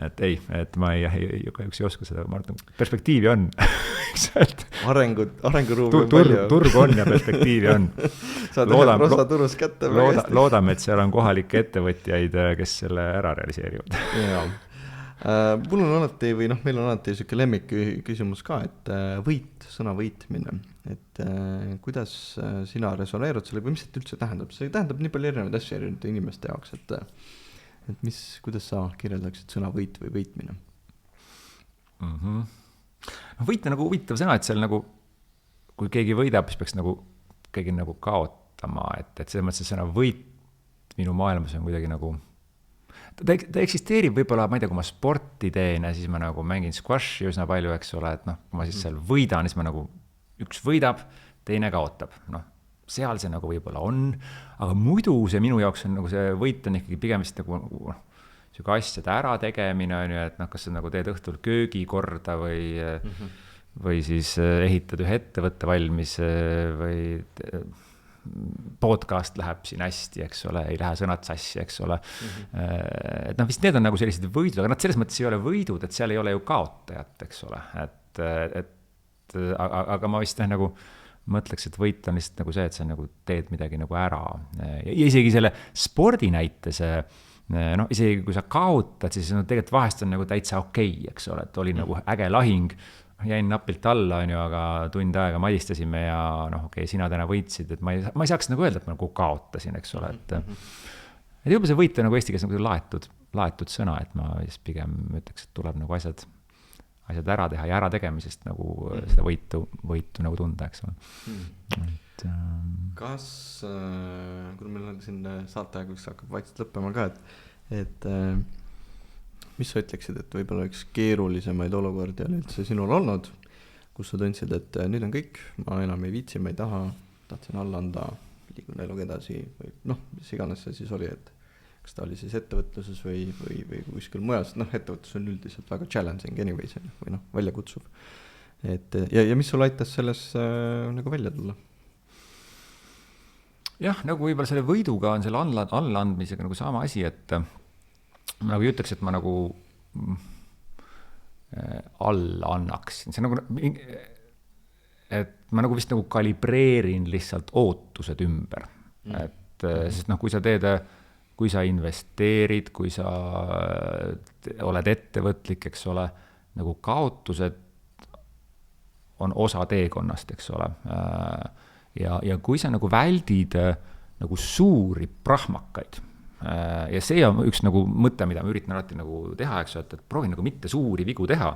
et ei, et ma ei oska seda, ma arvan, perspektiivi on arenguruumi on palju, turg on ja perspektiivi on loodame, et seal on kohalikke ettevõtjaid, kes selle ära realiseerivad. Mul on alati või meil on alati selline lemmik küsimus ka, et sõna võitmine, et kuidas sina resoneerud sellega või mis see üldse tähendab? See tähendab nii palju erinevaid asju erinevate inimeste jaoks, et kuidas sa kirjeldaksid sõna võit või võitmine? Võit on nagu huvitav sõna, et seal nagu, kui keegi võidab, siis peaks nagu ikkagi nagu kaotama, et selles mõttes sõna võit minu maailmas on kuidagi nagu, ta eksisteerib võib-olla, ma ei tea, kui ma sporti teen ja siis ma nagu mängin squashi üsna palju, eks ole, et noh, kui ma siis seal võidan, siis ma nagu üks võidab, teine kaotab, noh, seal see nagu võib-olla on, aga muidu see minu jaoks on nagu see võit on ikkagi pigem vist nagu siuke asjade ärategemine on ju, et noh, kas sa nagu teed õhtul köögi korda või siis ehitad ühe ettevõtte valmis või podcast läheb siin hästi, eks ole, ei lähe sõnad sassi, eks ole. Et noh, vist need on nagu sellised võidud, aga nad selles mõttes ei ole võidud, et seal ei ole ju kaotajat, eks ole, aga ma vist nagu mõtleks, et võit on lihtsalt nagu see, et sa nagu teed midagi nagu ära ja isegi selle spordi näites noh, isegi kui sa kaotad, siis no tegelikult vahest on nagu täitsa okei, eks ole, et oli nagu äge lahing, jäin napilt alla, on ju, aga tund aega madistasime ja noh, okei, sina täna võitsid, et ma ei saaks nagu öelda, et ma nagu kaotasin, eks ole, et juba see võit on nagu eesti keeles nagu laetud sõna, et ma siis pigem ütleks, et tuleb nagu asjad ära teha ja ära tegemisest nagu seda võitu nagu tunda, eks ole. Kas, kui meil on siin saateaeg, kus hakkab vaikselt lõppema ka, et mis sa ütleksid, et võib-olla üks keerulisemaid olukordi on üldse sinul olnud, kus sa tundsid, et nüüd on kõik, ma enam ei viitsi, ma ei taha, tahtsin alla anda, liigun eluga edasi või noh, mis iganes see siis oli, et kas ta oli siis ettevõtluses või kuskil mujal, sest noh, ettevõtlus on üldiselt väga challenging anyways või noh, väljakutsuv. Et, ja mis sul aitas selles nagu välja tulla? Jah, nagu võib-olla selle võiduga on selle allaandmisega nagu sama asi, et nagu ei ütleks, et ma nagu alla annaksin. See nagu, et ma nagu vist nagu kalibreerin lihtsalt ootused ümber. Et sest noh, kui sa investeerid, kui sa oled ettevõtlik, eks ole, nagu kaotused on osa teekonnast, eks ole. Ja kui sa nagu väldid nagu suuri prahmakaid ja see on üks nagu mõte, mida ma üritan alati nagu teha, eks ole, et proovin nagu mitte suuri vigu teha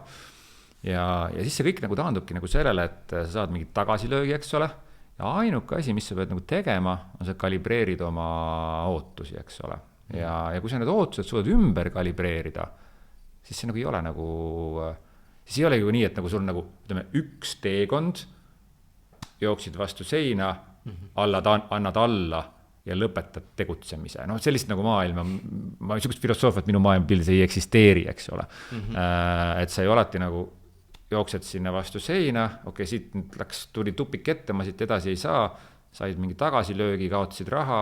ja siis see kõik nagu taandubki nagu sellele, et sa saad mingit tagasilöögi, eks ole, ja ainuke asi, mis sa pead nagu tegema, on sa kalibreerid oma ootusi, eks ole, ja kui sa need ootused suudad ümber kalibreerida, siis see nagu ei ole nagu, siis ei ole ju nii, et nagu sul nagu, ütleme, üks teekond jooksid vastu seina, annad alla ja lõpetad tegutsemise. No sellist nagu maailma, niisugust filosoofiat minu maailmapildis ei eksisteeri, eks ole. Et sa ju alati nagu jooksed sinna vastu seina, okei, siit tuli tupik ette, ma siit edasi ei saa, said mingi tagasilöögi, kaotasid raha,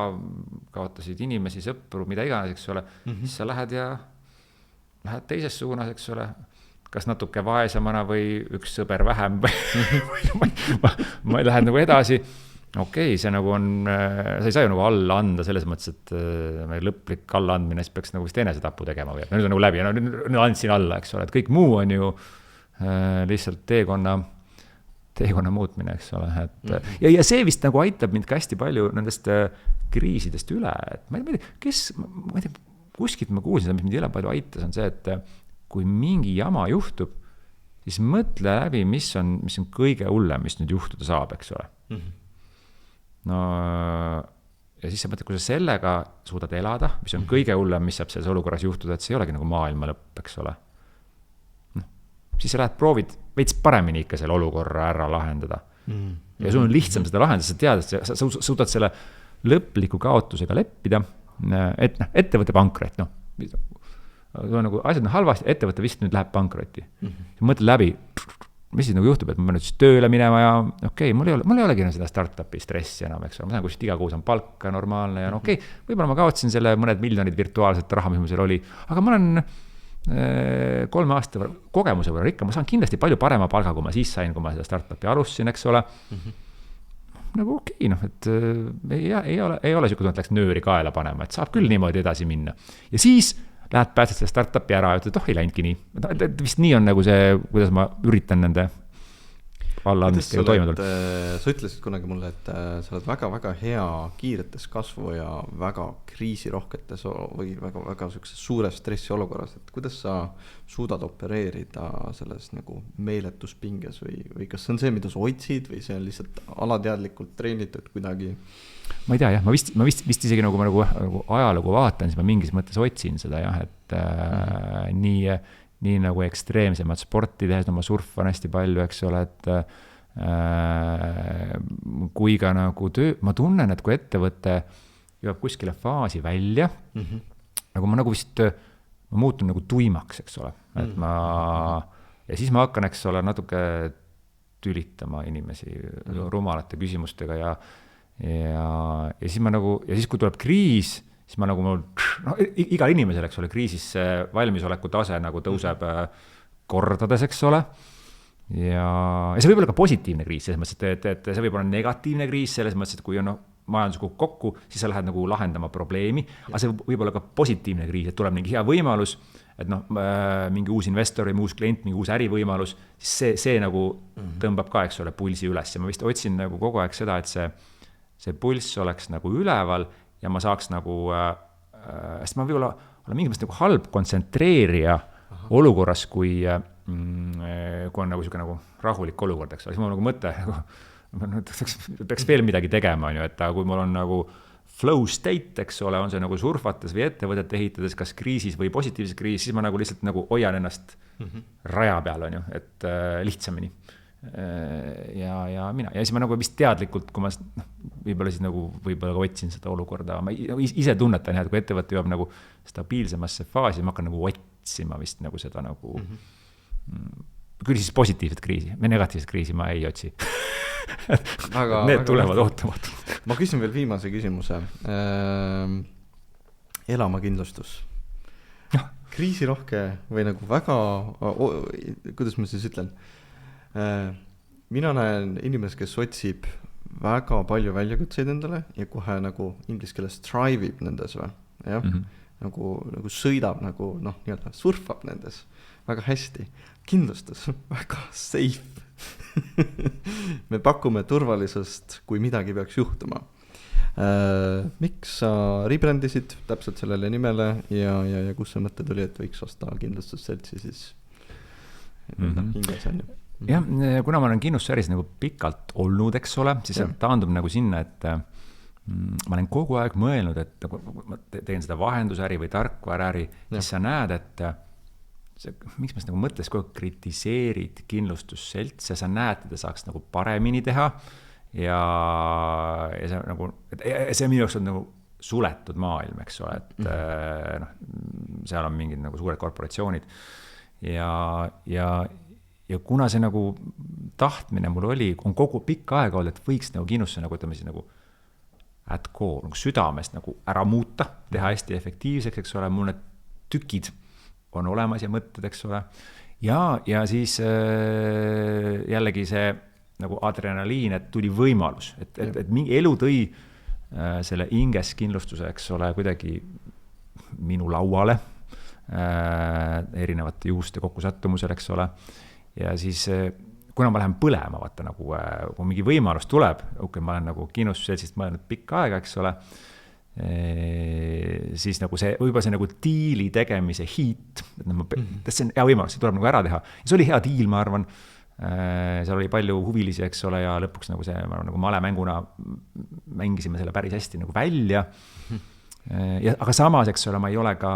kaotasid inimesi, sõpru, mida iganes, eks ole, siis sa lähed teises suunas, eks ole, kas natuke vaesemana või üks sõber vähem või ma lähen nagu edasi. Okei, see nagu on, sa ei saa ju nagu alla anda selles mõttes, et lõplik alla andmine, siis peaks nagu vist enesetapu tegema või, nüüd on nagu läbi, nüüd andsin alla, eks ole, et kõik muu on ju lihtsalt teekonna muutmine, eks ole, et ja see vist nagu aitab mind ka hästi palju nendest kriisidest üle, et ma ei tea, kuskilt ma kuulsin, mis mind jälle palju aitas, on see, et kui mingi jama juhtub, siis mõtle läbi, mis on kõige hullem, mis nüüd juhtuda saab, eks ole. No ja siis sa mõtled, kui sa sellega suudad elada, mis on kõige hullem, mis saab selles olukorras juhtuda, et see ei olegi nagu maailma lõpp, eks ole. Siis sa lähed proovid veits paremini ikka selle olukorra ära lahendada. Ja sul on lihtsam seda lahendada, sa tead, et sa suudad selle lõpliku kaotusega leppida, et ettevõtte pankrot, nagu asjad on halvasti, ettevõte vist nüüd läheb pankrotti. Mõtle läbi, mis siis nagu juhtub, et ma pean nüüd siis tööle minema ja okei, mul ei olegi seda startupi stressi enam, eks ole, ma saan kuskilt iga kuus on palka normaalne ja okei, võib-olla ma kaotsin selle mõned miljonid virtuaalset raha, mis mul seal oli, aga ma olen 3 aasta kogemuse võrra ikka, ma saan kindlasti palju parema palga, kui ma siis sain, kui ma seda startupi alustasin, eks ole. Nagu okei, et ei ole siuke, et läks nööri kaela panema, et saab küll niimoodi edasi minna. Ja siis lähed pääsed selle startupi ära ja ütled, ei läinudki nii. Vist nii on nagu see, kuidas ma üritan nende allaandmist ja toime tulla. Sa ütlesid kunagi mulle, et sa oled väga-väga hea kiiretes kasvu ja väga kriisirohketes või väga suures stressiolukorras, et kuidas sa suudad opereerida selles nagu meeletuspinges või kas see on see, mida sa otsid või see on lihtsalt alateadlikult treenitud kuidagi? Ma ei tea jah, ma vist isegi nagu ajalugu vaatan, siis ma mingis mõttes otsin seda jah, et nii nagu ekstreemsemat sporti tehes, ma surfan hästi palju, eks ole, et kui ka nagu ma tunnen, et kui ettevõte jõuab kuskile faasi välja, nagu ma vist, ma muutun nagu tuimaks, eks ole, et ja siis ma hakkan, eks ole, natuke tülitama inimesi rumalate küsimustega ja siis ma nagu, ja siis kui tuleb kriis, siis ma nagu, igal inimesel, eks ole, kriisis valmisoleku tase nagu tõuseb kordades, eks ole, ja see võib olla ka positiivne kriis, selles mõttes, et see võib olla negatiivne kriis, selles mõttes, et kui on majandus kukub kokku, siis sa lähed nagu lahendama probleemi, aga see võib olla ka positiivne kriis, et tuleb mingi hea võimalus, et mingi uus investor või uus klient, mingi uus ärivõimalus, siis see nagu tõmbab ka, eks ole, pulsi üles ja ma vist otsin nagu kogu aeg seda, et see pulss oleks nagu üleval ja ma saaks nagu, sest ma võib-olla olen mingis mõttes nagu halb kontsentreerija olukorras, kui on nagu siuke nagu rahulik olukord, eks ole, siis mul nagu mõte, peaks veel midagi tegema, et kui mul on nagu flow state, eks ole, on see nagu surfates või ettevõtet ehitades, kas kriisis või positiivses kriisis, siis ma nagu lihtsalt nagu hoian ennast raja peal, on ju, et lihtsamini. Ja siis ma nagu vist teadlikult, kui ma võib-olla siis nagu võib-olla ka otsin seda olukorda, ma ise tunnetan, et kui ettevõte jõuab nagu stabiilsemasse faasi, ma hakkan nagu otsima vist nagu seda nagu küll siis positiivset kriisi, negatiivset kriisi ma ei otsi. Need tulevad ootamatult. Ma küsin veel viimase küsimuse. Elamakindlustus. Kriisirohke või nagu väga, kuidas ma siis ütlen, mina näen inimest, kes otsib väga palju väljakutseid endale ja kohe nagu inglise keeles thrive'ib nendes või, jah, nagu sõidab nagu nii-öelda surfab nendes väga hästi. Kindlustus, väga safe. Me pakume turvalisust, kui midagi peaks juhtuma. Miks sa rebrändisid täpselt sellele nimele ja kus see mõte tuli, et võiks osta kindlustusseltsi siis hinges on ju? Jah, kuna ma olen kindlustusäris nagu pikalt olnud, eks ole, siis see taandub nagu sinna, et ma olen kogu aeg mõelnud, et ma teen seda vahendusäri või tarkvaraäri, siis sa näed, et miks ma nagu mõtles, kui kritiseerid kindlustusselts ja sa näed, et ta saaks nagu paremini teha ja see nagu, see minu jaoks on nagu suletud maailm, eks ole, et seal on mingid nagu suured korporatsioonid ja kuna see nagu tahtmine mul oli, on kogu pikka aega olnud, et võiks nagu kindlustuse nagu, ütleme siis nagu at core, nagu südamest nagu ära muuta, teha hästi efektiivseks, eks ole, mul need tükid on olemas ja mõtted, eks ole. Ja siis jällegi see nagu adrenaliin, et tuli võimalus, et mingi elu tõi selle hinges kindlustuse, eks ole, kuidagi minu lauale erinevate juhuste kokkusattumusel, eks ole. Ja siis, kuna ma lähen põlema, vaata nagu, kui mingi võimalus tuleb, ma olen nagu kindlustusseltsist mõelnud pikka aega, eks ole, siis nagu see, võib-olla see nagu diili tegemise hiit, et see on hea võimalus, see tuleb nagu ära teha. Ja see oli hea diil, ma arvan, seal oli palju huvilisi, eks ole, ja lõpuks nagu see, ma arvan, nagu malemänguna mängisime selle päris hästi nagu välja. Aga samas, eks ole, ma ei ole ka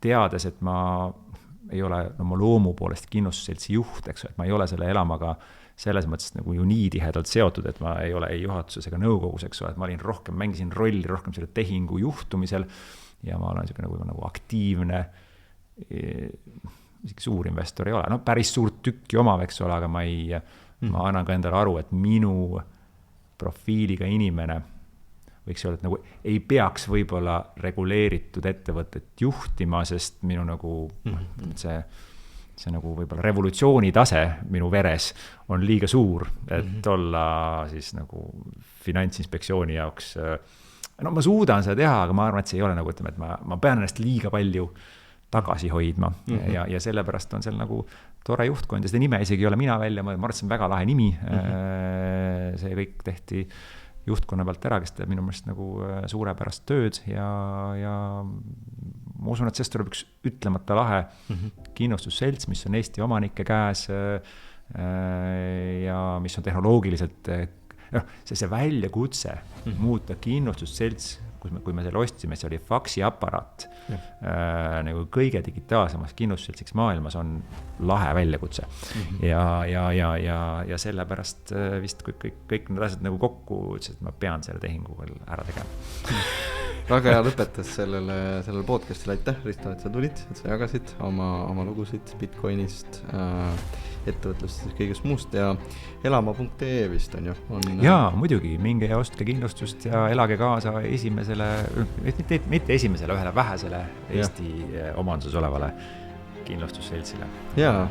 teades, et ma ei ole oma loomu poolest kindlustusseltsi juht, eks ole, et ma ei ole selle elamaga selles mõttes nagu ju nii tihedalt seotud, et ma ei ole ei juhatuses ega nõukogus, eks ole, et ma olin rohkem, mängisin rolli rohkem selle tehingu juhtumisel ja ma olen nagu aktiivne, isegi suur investor ei ole, päris suurt tükki omav, eks ole, aga ma annan ka endale aru, et minu profiiliga inimene võiks öelda, et nagu ei peaks võib-olla reguleeritud ettevõtet juhtima, sest minu nagu see nagu võib-olla revolutsiooni tase minu veres on liiga suur, et olla siis nagu finantsinspektsiooni jaoks. No ma suudan seda teha, aga ma arvan, et see ei ole nagu, ütleme, et ma pean ennast liiga palju tagasi hoidma ja sellepärast on seal nagu tore juhtkond ja seda nime isegi ei ole mina välja mõelnud, ma arvan, et see on väga lahe nimi. See kõik tehti juhtkonna pealt ära, kes teeb minu meelest nagu suurepärast tööd ja ma usun, et sellest tuleb üks ütlemata lahe kindlustusselts, mis on Eesti omanike käes ja mis on tehnoloogiliselt, see väljakutse muuta kindlustusselts, kui me selle ostsime, see oli faksiaparaat nagu kõige digitaalsemaks kindlustusseltsiks maailmas on lahe väljakutse. Ja sellepärast vist kõik need asjad nagu kokku ütles, et ma pean selle tehingu veel ära tegema. Väga hea lõpetas sellele podcastile. Aitäh, Risto, et sa tulid, et sa jagasid oma lugusid Bitcoinist, ettevõtlustest, kõigest muust ja elama.ee vist on ju. Jaa, muidugi, minge ja ostke kindlustust ja elage kaasa esimesele, mitte esimesele, ühele vähesele Eesti omanduses olevale kindlustusseltsile. Ja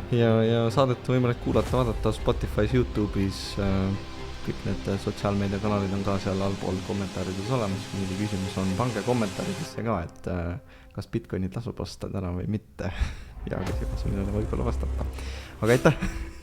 saadet on võimalik kuulata, vaadata Spotify's, YouTube'is, kõik need sotsiaalmeediakanalid on ka seal allpool kommentaarides olemas, kui mingi küsimus on, pange kommentaaridesse ka, et kas Bitcoini tasub osta täna või mitte ja küsimus, millele võib-olla vastata. Aga aitäh!